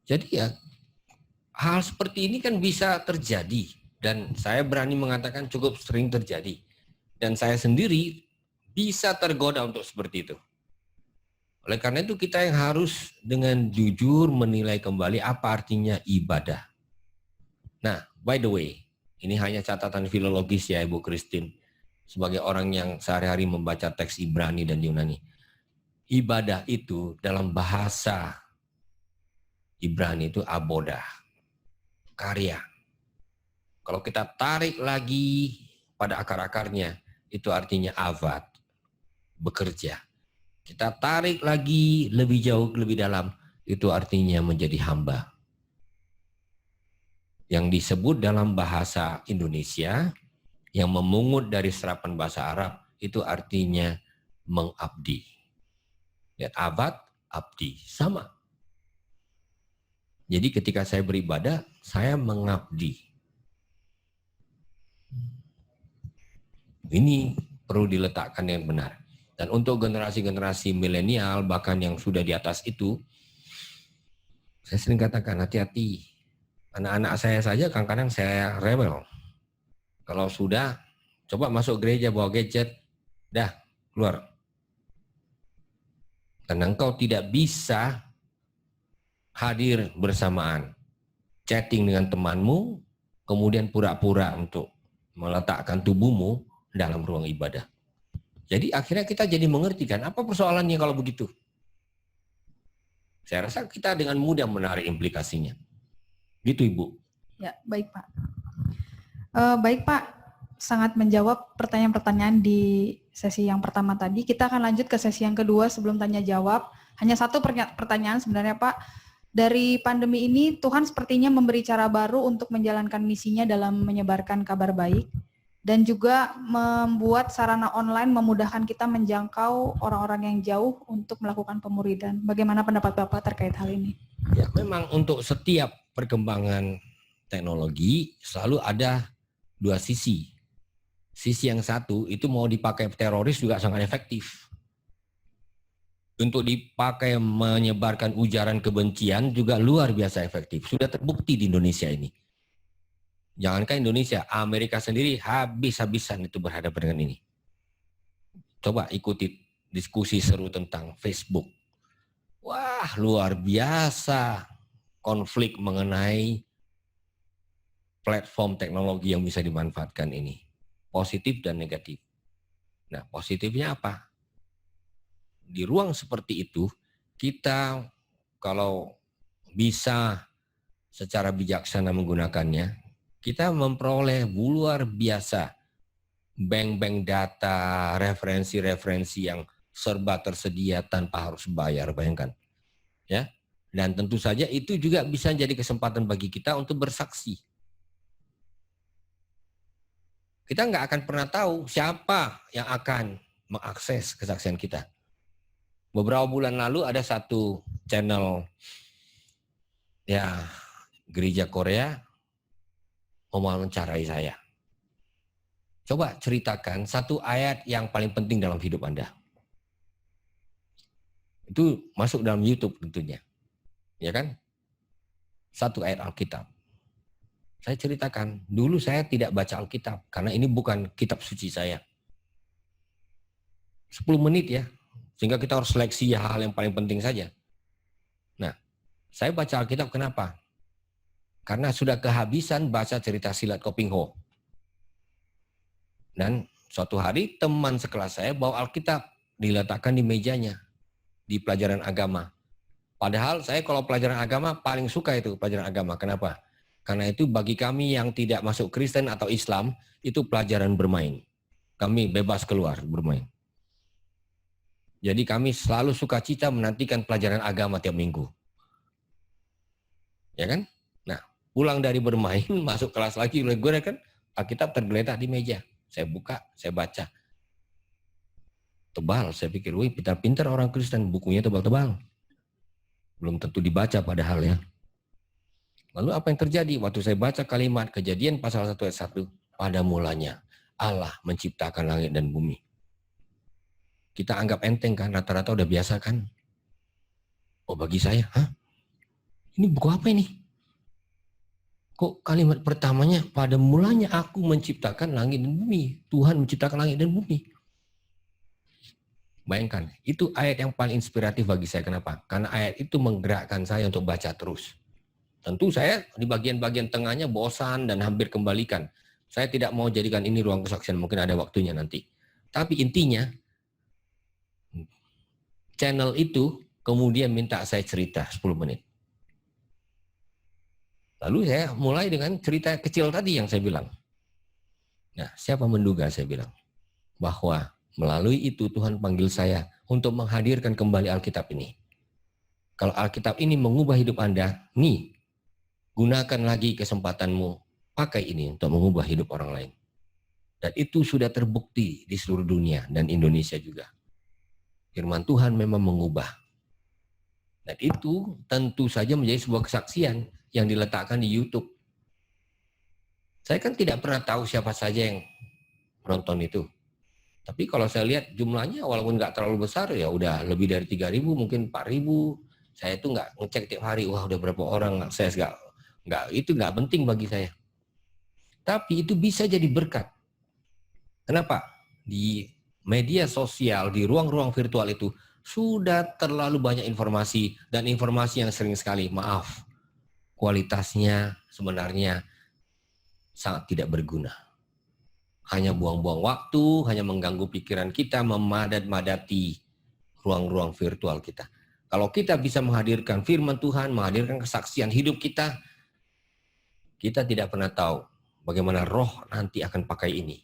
Jadi ya, hal seperti ini kan bisa terjadi. Dan saya berani mengatakan cukup sering terjadi. Dan saya sendiri bisa tergoda untuk seperti itu. Oleh karena itu kita yang harus dengan jujur menilai kembali apa artinya ibadah. Nah, by the way, ini hanya catatan filologis ya Ibu Christine. Sebagai orang yang sehari-hari membaca teks Ibrani dan Yunani. Ibadah itu dalam bahasa Ibrani itu abodah. Karya. Kalau kita tarik lagi pada akar-akarnya, itu artinya avad, bekerja. Kita tarik lagi lebih jauh, lebih dalam, itu artinya menjadi hamba. Yang disebut dalam bahasa Indonesia, yang memungut dari serapan bahasa Arab, itu artinya mengabdi. Lihat, avad, abdi, sama. Jadi ketika saya beribadah, saya mengabdi. Ini perlu diletakkan yang benar. Dan untuk generasi-generasi milenial, bahkan yang sudah di atas itu, saya sering katakan hati-hati. Anak-anak saya saja kadang-kadang saya rewel. Kalau sudah, coba masuk gereja bawa gadget, dah keluar. Karena engkau tidak bisa hadir bersamaan. Chatting dengan temanmu, kemudian pura-pura untuk meletakkan tubuhmu dalam ruang ibadah. Jadi akhirnya kita jadi mengerti kan, apa persoalannya kalau begitu? Saya rasa kita dengan mudah menarik implikasinya. Gitu Ibu. Ya, baik Pak. Baik Pak, sangat menjawab pertanyaan-pertanyaan di sesi yang pertama tadi. Kita akan lanjut ke sesi yang kedua sebelum tanya jawab. Hanya satu pertanyaan sebenarnya Pak. Dari pandemi ini, Tuhan sepertinya memberi cara baru untuk menjalankan misinya dalam menyebarkan kabar baik dan juga membuat sarana online memudahkan kita menjangkau orang-orang yang jauh untuk melakukan pemuridan. Bagaimana pendapat Bapak terkait hal ini? Ya, memang untuk setiap perkembangan teknologi selalu ada dua sisi. Sisi yang satu itu mau dipakai teroris juga sangat efektif. Untuk dipakai menyebarkan ujaran kebencian juga luar biasa efektif. Sudah terbukti di Indonesia ini. Jangankan Indonesia, Amerika sendiri habis-habisan itu berhadapan dengan ini. Coba ikuti diskusi seru tentang Facebook. Wah, luar biasa konflik mengenai platform teknologi yang bisa dimanfaatkan ini. Positif dan negatif. Nah, positifnya apa? Di ruang seperti itu, kita kalau bisa secara bijaksana menggunakannya, kita memperoleh luar biasa bank-bank data, referensi-referensi yang serba tersedia tanpa harus bayar, bayangkan. Ya. Dan tentu saja itu juga bisa jadi kesempatan bagi kita untuk bersaksi. Kita nggak akan pernah tahu siapa yang akan mengakses kesaksian kita. Beberapa bulan lalu ada satu channel ya gereja Korea mewawancarai saya. Coba ceritakan satu ayat yang paling penting dalam hidup Anda. Itu masuk dalam YouTube tentunya. Ya kan? Satu ayat Alkitab. Saya ceritakan, dulu saya tidak baca Alkitab karena ini bukan kitab suci saya. 10 menit ya. Sehingga kita harus seleksi hal yang paling penting saja. Nah, saya baca Alkitab kenapa? Karena sudah kehabisan baca cerita silat Koping Ho. Dan suatu hari teman sekelas saya bawa Alkitab diletakkan di mejanya di pelajaran agama. Padahal saya kalau pelajaran agama paling suka itu pelajaran agama. Kenapa? Karena itu bagi kami yang tidak masuk Kristen atau Islam itu pelajaran bermain. Kami bebas keluar bermain. Jadi kami selalu sukacita menantikan pelajaran agama tiap minggu. Ya kan? Nah, pulang dari bermain, masuk kelas lagi, gue kan Alkitab tergeletak di meja. Saya buka, saya baca. Tebal, saya pikir, wih pintar-pintar orang Kristen, bukunya tebal-tebal. Belum tentu dibaca padahal ya. Lalu apa yang terjadi? Waktu saya baca kalimat Kejadian pasal 1 ayat 1, pada mulanya Allah menciptakan langit dan bumi. Kita anggap enteng kan, rata-rata udah biasa kan. Oh bagi saya, ini buku apa ini? Kok kalimat pertamanya, pada mulanya aku menciptakan langit dan bumi. Tuhan menciptakan langit dan bumi. Bayangkan, itu ayat yang paling inspiratif bagi saya. Kenapa? Karena ayat itu menggerakkan saya untuk baca terus. Tentu saya di bagian-bagian tengahnya bosan dan hampir kembalikan. Saya tidak mau jadikan ini ruang kesaksian, mungkin ada waktunya nanti. Tapi intinya, channel itu kemudian minta saya cerita 10 menit. Lalu saya mulai dengan cerita kecil tadi yang saya bilang. Nah, siapa menduga saya bilang bahwa melalui itu Tuhan panggil saya untuk menghadirkan kembali Alkitab ini. Kalau Alkitab ini mengubah hidup Anda, nih, gunakan lagi kesempatanmu, pakai ini untuk mengubah hidup orang lain. Dan itu sudah terbukti di seluruh dunia dan Indonesia juga. Firman Tuhan memang mengubah. Dan itu tentu saja menjadi sebuah kesaksian yang diletakkan di YouTube. Saya kan tidak pernah tahu siapa saja yang menonton itu. Tapi kalau saya lihat jumlahnya walaupun nggak terlalu besar, ya udah lebih dari 3.000, mungkin 4.000. Saya itu nggak ngecek tiap hari, wah udah berapa orang. Saya itu nggak penting bagi saya. Tapi itu bisa jadi berkat. Kenapa? Di media sosial, di ruang-ruang virtual itu sudah terlalu banyak informasi dan informasi yang sering sekali, maaf, kualitasnya sebenarnya sangat tidak berguna. Hanya buang-buang waktu, hanya mengganggu pikiran kita, memadat-madati ruang-ruang virtual kita. Kalau kita bisa menghadirkan firman Tuhan, menghadirkan kesaksian hidup kita, kita tidak pernah tahu bagaimana Roh nanti akan pakai ini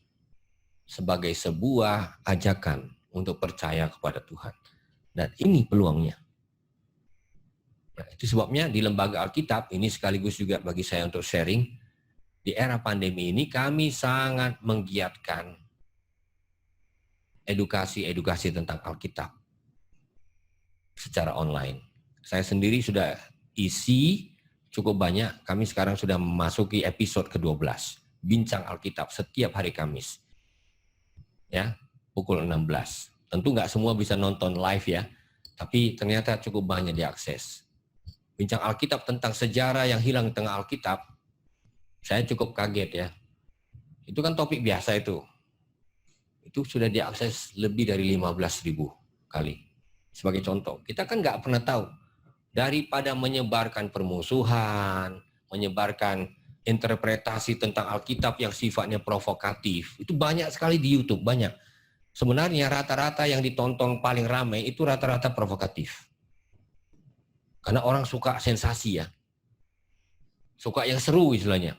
sebagai sebuah ajakan untuk percaya kepada Tuhan. Dan ini peluangnya. Nah, itu sebabnya di Lembaga Alkitab, ini sekaligus juga bagi saya untuk sharing, di era pandemi ini kami sangat menggiatkan edukasi tentang Alkitab secara online. Saya sendiri sudah isi cukup banyak, kami sekarang sudah memasuki episode ke-12, Bincang Alkitab setiap hari Kamis. Ya, pukul 16. Tentu nggak semua bisa nonton live ya, tapi ternyata cukup banyak diakses. Bincang Alkitab tentang sejarah yang hilang di tengah Alkitab, saya cukup kaget ya. Itu kan topik biasa itu. Itu sudah diakses lebih dari 15.000 kali. Sebagai contoh, kita kan nggak pernah tahu. Daripada menyebarkan permusuhan, menyebarkan interpretasi tentang Alkitab yang sifatnya provokatif, itu banyak sekali di YouTube, banyak. Sebenarnya rata-rata yang ditonton paling ramai itu rata-rata provokatif. Karena orang suka sensasi ya. Suka yang seru istilahnya.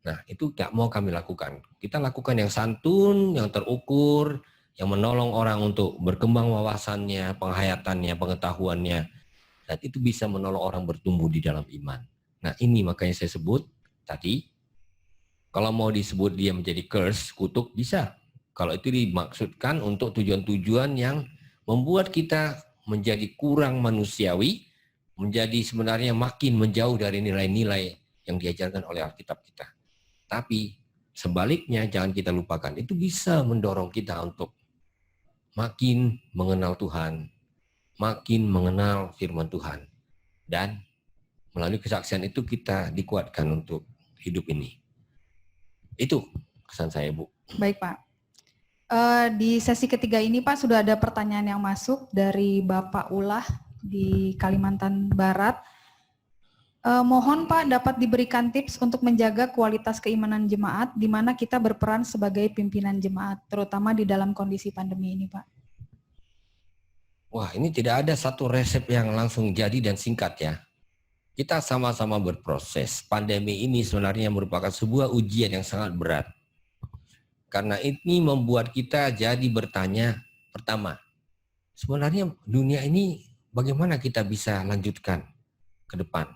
Nah, itu tidak mau kami lakukan. Kita lakukan yang santun, yang terukur, yang menolong orang untuk berkembang wawasannya, penghayatannya, pengetahuannya. Dan itu bisa menolong orang bertumbuh di dalam iman. Nah, ini makanya saya sebut tadi, kalau mau disebut dia menjadi curse, kutuk, bisa. Kalau itu dimaksudkan untuk tujuan-tujuan yang membuat kita menjadi kurang manusiawi, menjadi sebenarnya makin menjauh dari nilai-nilai yang diajarkan oleh Alkitab kita. Tapi sebaliknya jangan kita lupakan, itu bisa mendorong kita untuk makin mengenal Tuhan, makin mengenal firman Tuhan. Dan melalui kesaksian itu kita dikuatkan untuk hidup ini. Itu kesan saya, Bu. Baik, Pak. Di sesi ketiga ini, Pak, sudah ada pertanyaan yang masuk dari Bapak Ulah di Kalimantan Barat. Mohon Pak dapat diberikan tips untuk menjaga kualitas keimanan jemaat di mana kita berperan sebagai pimpinan jemaat, terutama di dalam kondisi pandemi ini, Pak. Wah, ini tidak ada satu resep yang langsung jadi dan singkat ya. Kita sama-sama berproses. Pandemi ini sebenarnya merupakan sebuah ujian yang sangat berat. Karena ini membuat kita jadi bertanya, pertama, sebenarnya dunia ini bagaimana kita bisa lanjutkan ke depan?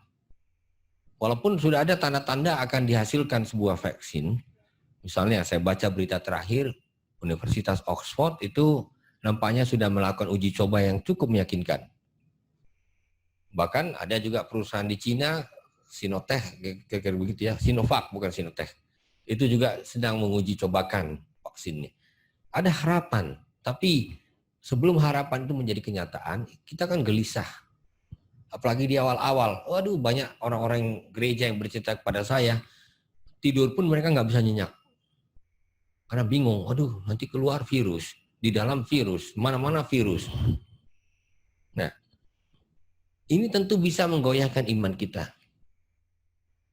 Walaupun sudah ada tanda-tanda akan dihasilkan sebuah vaksin, misalnya saya baca berita terakhir, Universitas Oxford itu nampaknya sudah melakukan uji coba yang cukup meyakinkan. Bahkan ada juga perusahaan di Cina, Sinotech, kira-kira begitu ya, Sinovac bukan Sinotech, itu juga sedang menguji cobakan vaksinnya. Ada harapan, tapi sebelum harapan itu menjadi kenyataan, kita kan gelisah. Apalagi di awal-awal, waduh banyak orang-orang gereja yang bercerita kepada saya, tidur pun mereka nggak bisa nyenyak. Karena bingung, waduh nanti keluar virus, di dalam virus, mana-mana virus. Nah, ini tentu bisa menggoyahkan iman kita.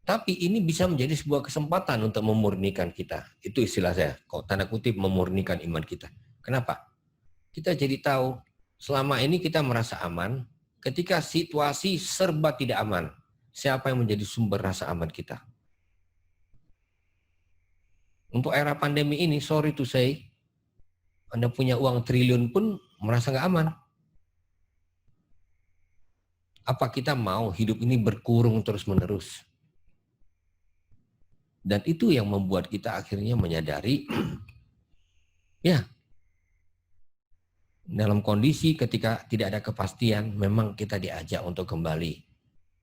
Tapi ini bisa menjadi sebuah kesempatan untuk memurnikan kita. Itu istilah saya, kok tanda kutip memurnikan iman kita. Kenapa? Kita jadi tahu, selama ini kita merasa aman, ketika situasi serba tidak aman, siapa yang menjadi sumber rasa aman kita? Untuk era pandemi ini, sorry to say, Anda punya uang triliun pun merasa nggak aman. Apa kita mau hidup ini berkurung terus-menerus? Dan itu yang membuat kita akhirnya menyadari, ya, dalam kondisi ketika tidak ada kepastian, memang kita diajak untuk kembali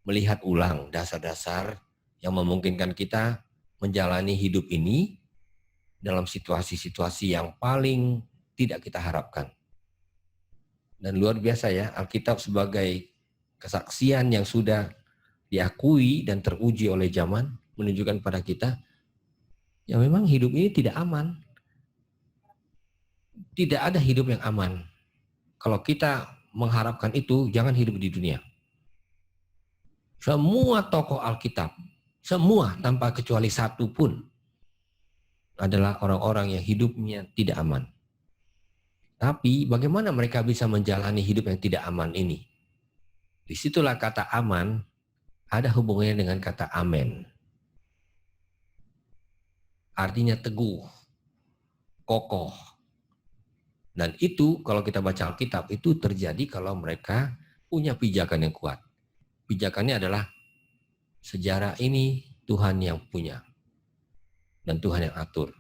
melihat ulang dasar-dasar yang memungkinkan kita menjalani hidup ini dalam situasi-situasi yang paling tidak kita harapkan. Dan luar biasa ya, Alkitab sebagai kesaksian yang sudah diakui dan teruji oleh zaman, menunjukkan pada kita, ya memang hidup ini tidak aman. Tidak ada hidup yang aman. Kalau kita mengharapkan itu, jangan hidup di dunia. Semua tokoh Alkitab, semua tanpa kecuali satu pun, adalah orang-orang yang hidupnya tidak aman. Tapi bagaimana mereka bisa menjalani hidup yang tidak aman ini? Disitulah kata aman ada hubungannya dengan kata amen. Artinya teguh, kokoh. Dan itu kalau kita baca Alkitab itu terjadi kalau mereka punya pijakan yang kuat. pijakannya adalah sejarah ini Tuhan yang punya dan Tuhan yang atur.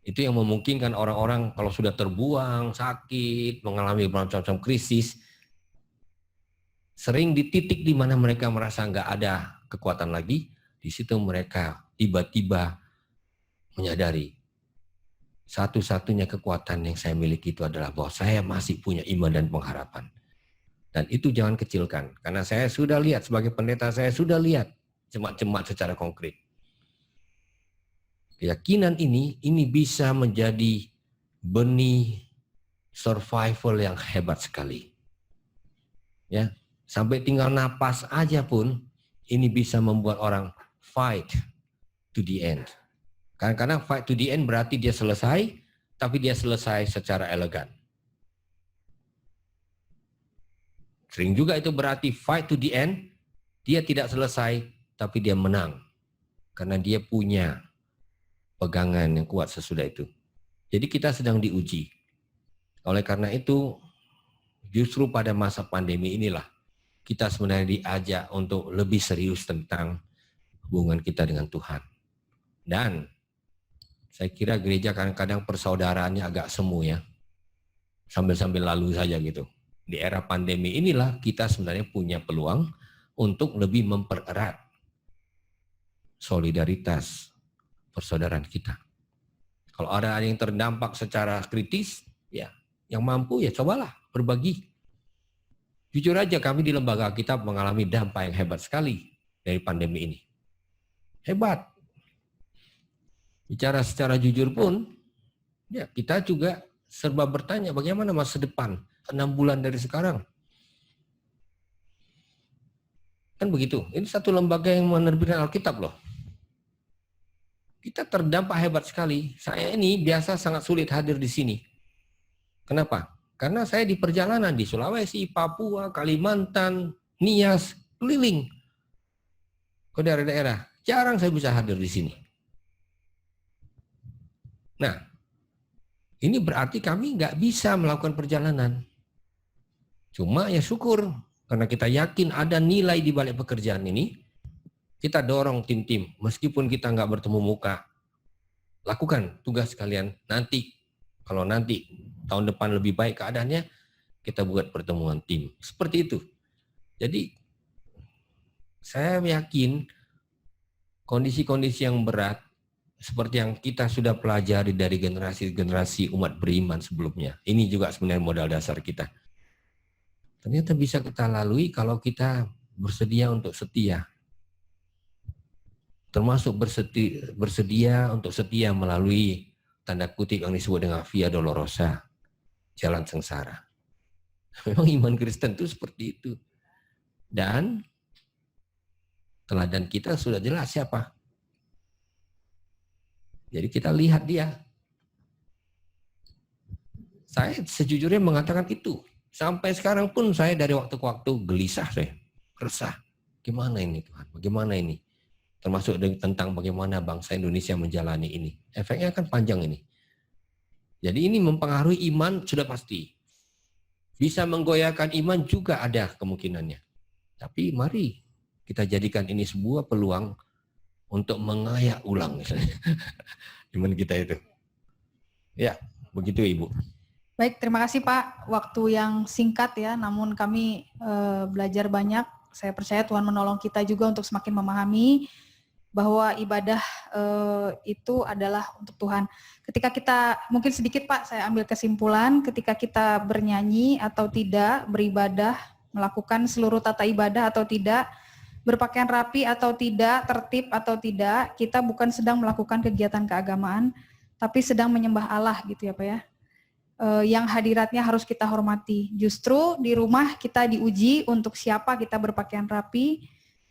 Itu yang memungkinkan orang-orang kalau sudah terbuang, sakit, mengalami macam-macam krisis, sering di titik di mana mereka merasa nggak ada kekuatan lagi, di situ mereka tiba-tiba menyadari satu-satunya kekuatan yang saya miliki itu adalah bahwa saya masih punya iman dan pengharapan. Dan itu jangan kecilkan, karena saya sudah lihat sebagai pendeta, saya sudah lihat jemaat-jemaat secara konkret. Keyakinan ini bisa menjadi benih survival yang hebat sekali. Ya, sampai tinggal napas aja pun ini bisa membuat orang fight to the end. Kadang-kadang fight to the end berarti dia selesai, tapi dia selesai secara elegan. Sering juga itu berarti fight to the end, dia tidak selesai, tapi dia menang. Karena dia punya pegangan yang kuat sesudah itu. Jadi kita sedang diuji. Oleh karena itu, justru pada masa pandemi inilah kita sebenarnya diajak untuk lebih serius tentang hubungan kita dengan Tuhan. Dan saya kira gereja kadang-kadang persaudaraannya agak semu ya. Sambil-sambil lalu saja gitu. Di era pandemi inilah kita sebenarnya punya peluang untuk lebih mempererat solidaritas persaudaraan kita. Kalau ada yang terdampak secara kritis, ya yang mampu ya cobalah berbagi. Jujur aja kami di lembaga kita mengalami dampak yang hebat sekali dari pandemi ini. Hebat. Bicara secara jujur pun, ya kita juga serba bertanya bagaimana masa depan 6 bulan dari sekarang. Kan begitu. Ini satu lembaga yang menerbitkan Alkitab loh. Kita terdampak hebat sekali. Saya ini biasa sangat sulit hadir di sini. Kenapa? Karena saya di perjalanan di Sulawesi, Papua, Kalimantan, Nias, keliling ke daerah-daerah. Jarang saya bisa hadir di sini. Nah, ini berarti kami nggak bisa melakukan perjalanan. Cuma ya syukur, karena kita yakin ada nilai di balik pekerjaan ini. Kita dorong tim-tim, meskipun kita nggak bertemu muka, lakukan tugas kalian nanti. Kalau nanti tahun depan lebih baik keadaannya, kita buat pertemuan tim. Seperti itu. Jadi saya yakin kondisi-kondisi yang berat, seperti yang kita sudah pelajari dari generasi-generasi umat beriman sebelumnya. Ini juga sebenarnya modal dasar kita. Ternyata bisa kita lalui kalau kita bersedia untuk setia. Termasuk bersedia untuk setia melalui tanda kutip yang disebut dengan via dolorosa, jalan sengsara. Memang iman Kristen itu seperti itu. Dan teladan kita sudah jelas siapa. Jadi kita lihat dia. Saya sejujurnya mengatakan itu. Sampai sekarang pun saya dari waktu ke waktu gelisah saya. Resah. Gimana ini Tuhan? Bagaimana ini? Termasuk tentang bagaimana bangsa Indonesia menjalani ini. Efeknya kan panjang ini. Jadi ini mempengaruhi iman sudah pasti. Bisa menggoyahkan iman juga ada kemungkinannya. Tapi mari kita jadikan ini sebuah peluang untuk mengayak ulang misalnya. Iman kita itu. Ya, begitu Ibu. Baik, terima kasih Pak. Waktu yang singkat ya, namun kami belajar banyak. Saya percaya Tuhan menolong kita juga untuk semakin memahami bahwa ibadah itu adalah untuk Tuhan. Ketika kita, mungkin sedikit Pak, saya ambil kesimpulan, ketika kita bernyanyi atau tidak, beribadah, melakukan seluruh tata ibadah atau tidak, berpakaian rapi atau tidak, tertib atau tidak, kita bukan sedang melakukan kegiatan keagamaan, tapi sedang menyembah Allah gitu ya Pak ya. Yang hadiratnya harus kita hormati. Justru di rumah kita diuji untuk siapa kita berpakaian rapi,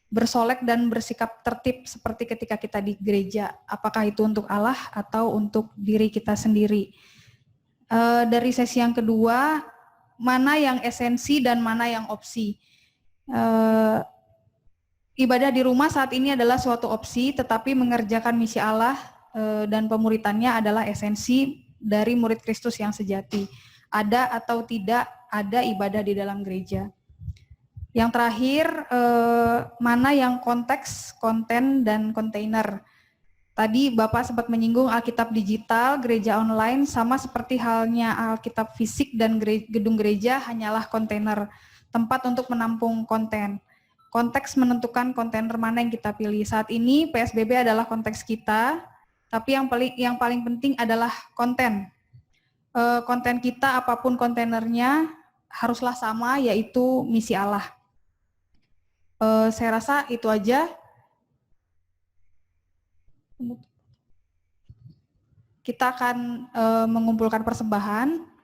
bersolek dan bersikap tertib seperti ketika kita di gereja. Apakah itu untuk Allah atau untuk diri kita sendiri. Dari sesi yang kedua, mana yang esensi dan mana yang opsi. Ibadah di rumah saat ini adalah suatu opsi, tetapi mengerjakan misi Allah dan pemuritannya adalah esensi dari murid Kristus yang sejati. Ada atau tidak ada ibadah di dalam gereja. Yang terakhir, mana yang konteks, konten, dan kontainer. Tadi Bapak sempat menyinggung Alkitab digital, gereja online, sama seperti halnya Alkitab fisik dan gedung gereja hanyalah kontainer, tempat untuk menampung konten. Konteks menentukan kontainer mana yang kita pilih. Saat ini PSBB adalah konteks kita, tapi yang paling penting adalah konten. Konten kita apapun kontainernya haruslah sama, yaitu misi Allah. Saya rasa itu aja. Kita akan mengumpulkan persembahan.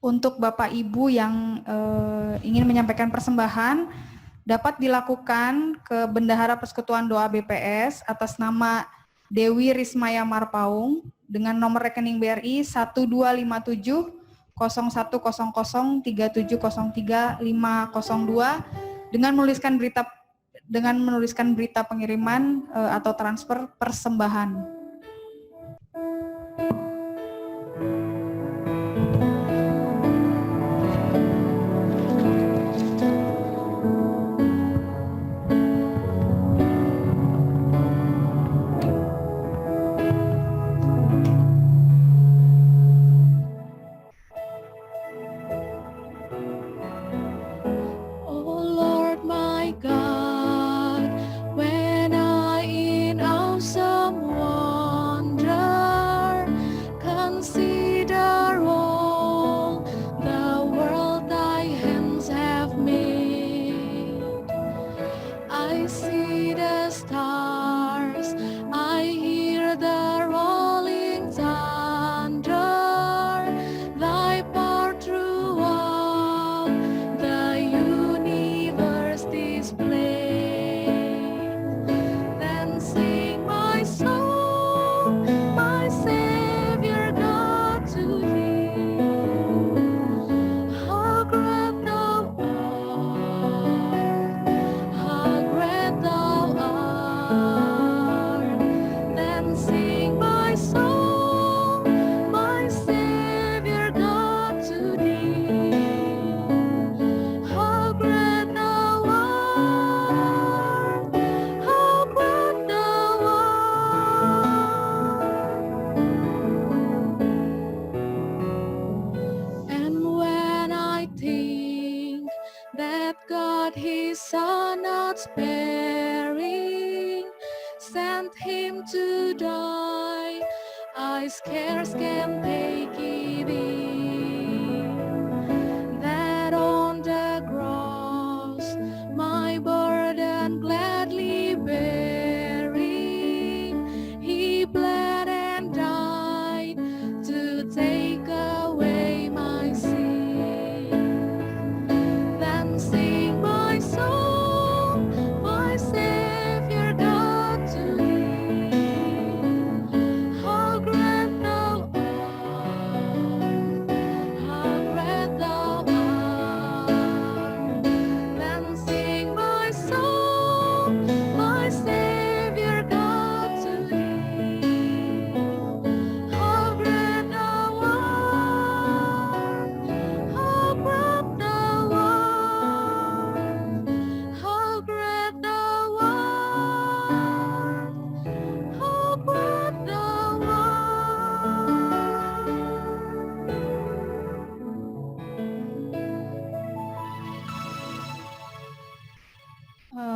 Untuk Bapak Ibu yang ingin menyampaikan persembahan, dapat dilakukan ke Bendahara Persekutuan Doa BPS atas nama Dewi Rismaya Marpaung dengan nomor rekening BRI 1257 0100 3703 502 dengan menuliskan berita pengiriman atau transfer persembahan.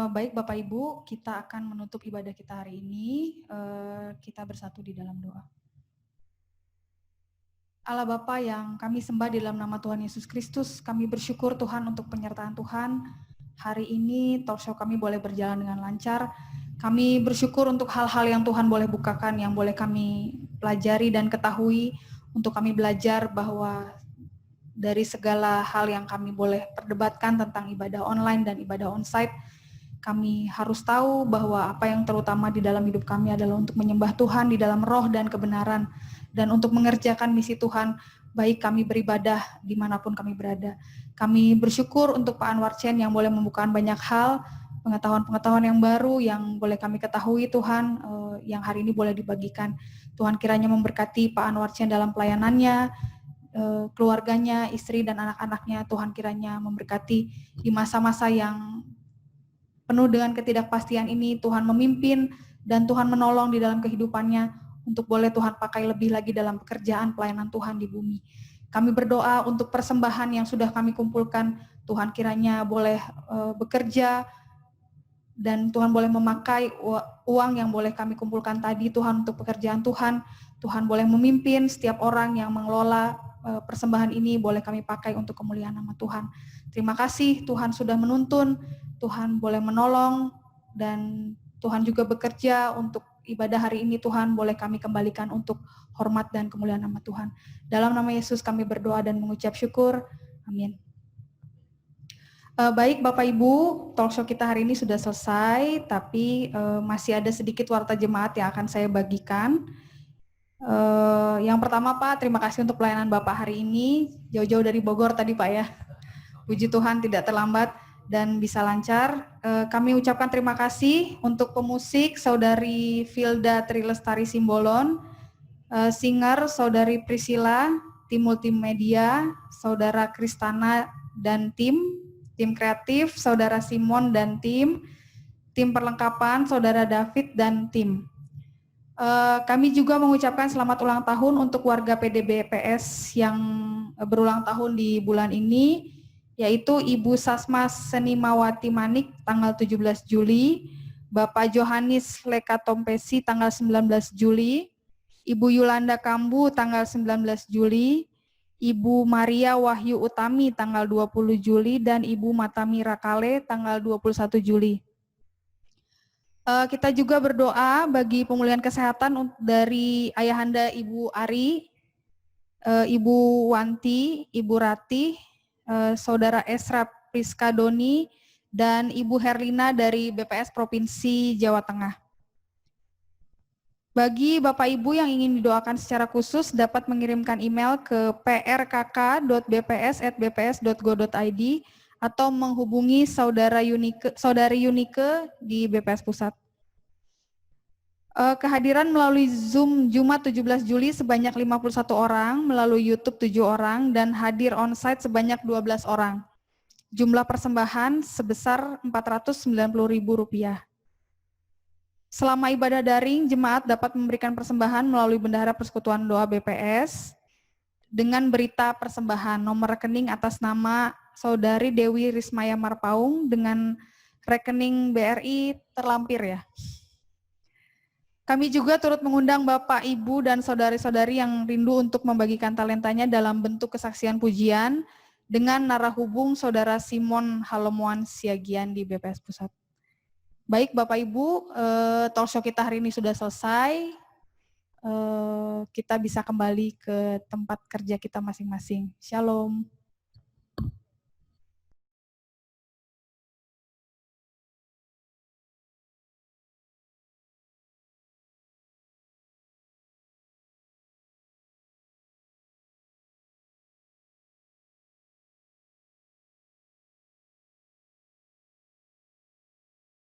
Baik Bapak Ibu, kita akan menutup ibadah kita hari ini. Kita bersatu di dalam doa. Allah Bapa yang kami sembah di dalam nama Tuhan Yesus Kristus, kami bersyukur Tuhan untuk penyertaan Tuhan. Hari ini talk show kami boleh berjalan dengan lancar. Kami bersyukur untuk hal-hal yang Tuhan boleh bukakan, yang boleh kami pelajari dan ketahui, untuk kami belajar bahwa dari segala hal yang kami boleh perdebatkan tentang ibadah online dan ibadah onsite, kami harus tahu bahwa apa yang terutama di dalam hidup kami adalah untuk menyembah Tuhan di dalam roh dan kebenaran, dan untuk mengerjakan misi Tuhan, baik kami beribadah dimanapun kami berada. Kami bersyukur untuk Pak Anwar Chen yang boleh membukakan banyak hal, pengetahuan-pengetahuan yang baru yang boleh kami ketahui Tuhan, yang hari ini boleh dibagikan. Tuhan kiranya memberkati Pak Anwar Chen dalam pelayanannya, keluarganya, istri dan anak-anaknya. Tuhan kiranya memberkati di masa-masa yang penuh dengan ketidakpastian ini. Tuhan memimpin dan Tuhan menolong di dalam kehidupannya untuk boleh Tuhan pakai lebih lagi dalam pekerjaan pelayanan Tuhan di bumi. Kami berdoa untuk persembahan yang sudah kami kumpulkan. Tuhan kiranya boleh bekerja dan Tuhan boleh memakai uang yang boleh kami kumpulkan tadi Tuhan untuk pekerjaan Tuhan. Tuhan boleh memimpin setiap orang yang mengelola persembahan ini, boleh kami pakai untuk kemuliaan nama Tuhan. Terima kasih Tuhan sudah menuntun, Tuhan boleh menolong, dan Tuhan juga bekerja untuk ibadah hari ini. Tuhan boleh kami kembalikan untuk hormat dan kemuliaan nama Tuhan. Dalam nama Yesus kami berdoa dan mengucap syukur. Amin. Baik Bapak Ibu, talkshow kita hari ini sudah selesai, tapi masih ada sedikit warta jemaat yang akan saya bagikan. Yang pertama Pak, terima kasih untuk pelayanan Bapak hari ini, jauh-jauh dari Bogor tadi Pak ya. Puji Tuhan tidak terlambat dan bisa lancar. Kami ucapkan terima kasih untuk pemusik Saudari Filda Trilestari Simbolon, singer Saudari Priscilla, tim multimedia Saudara Kristana dan tim kreatif Saudara Simon dan tim perlengkapan Saudara David dan tim. Kami juga mengucapkan selamat ulang tahun untuk warga PDBPS yang berulang tahun di bulan ini, yaitu Ibu Sasma Senimawati Manik tanggal 17 Juli, Bapak Johannes Lekatompesi tanggal 19 Juli, Ibu Yulanda Kambu tanggal 19 Juli, Ibu Maria Wahyu Utami tanggal 20 Juli, dan Ibu Matami Rakale tanggal 21 Juli. Kita juga berdoa bagi pemulihan kesehatan dari Ayahanda Ibu Ari, Ibu Wanti, Ibu Rati, Saudara Esra Priska Doni, dan Ibu Herlina dari BPS Provinsi Jawa Tengah. Bagi Bapak Ibu yang ingin didoakan secara khusus dapat mengirimkan email ke prkk.bps@bps.go.id atau menghubungi Saudari Yunike di BPS Pusat. Kehadiran melalui Zoom Jumat 17 Juli sebanyak 51 orang, melalui YouTube 7 orang, dan hadir on-site sebanyak 12 orang. Jumlah persembahan sebesar Rp490.000. Selama ibadah daring, jemaat dapat memberikan persembahan melalui Bendahara Persekutuan Doa BPS dengan berita persembahan nomor rekening atas nama Saudari Dewi Rismaya Marpaung dengan rekening BRI terlampir ya. Kami juga turut mengundang Bapak, Ibu, dan saudari-saudari yang rindu untuk membagikan talentanya dalam bentuk kesaksian pujian dengan narahubung Saudara Simon Halomuan Siagian di BPS Pusat. Baik Bapak Ibu, talkshow kita hari ini sudah selesai. Kita bisa kembali ke tempat kerja kita masing-masing. Shalom.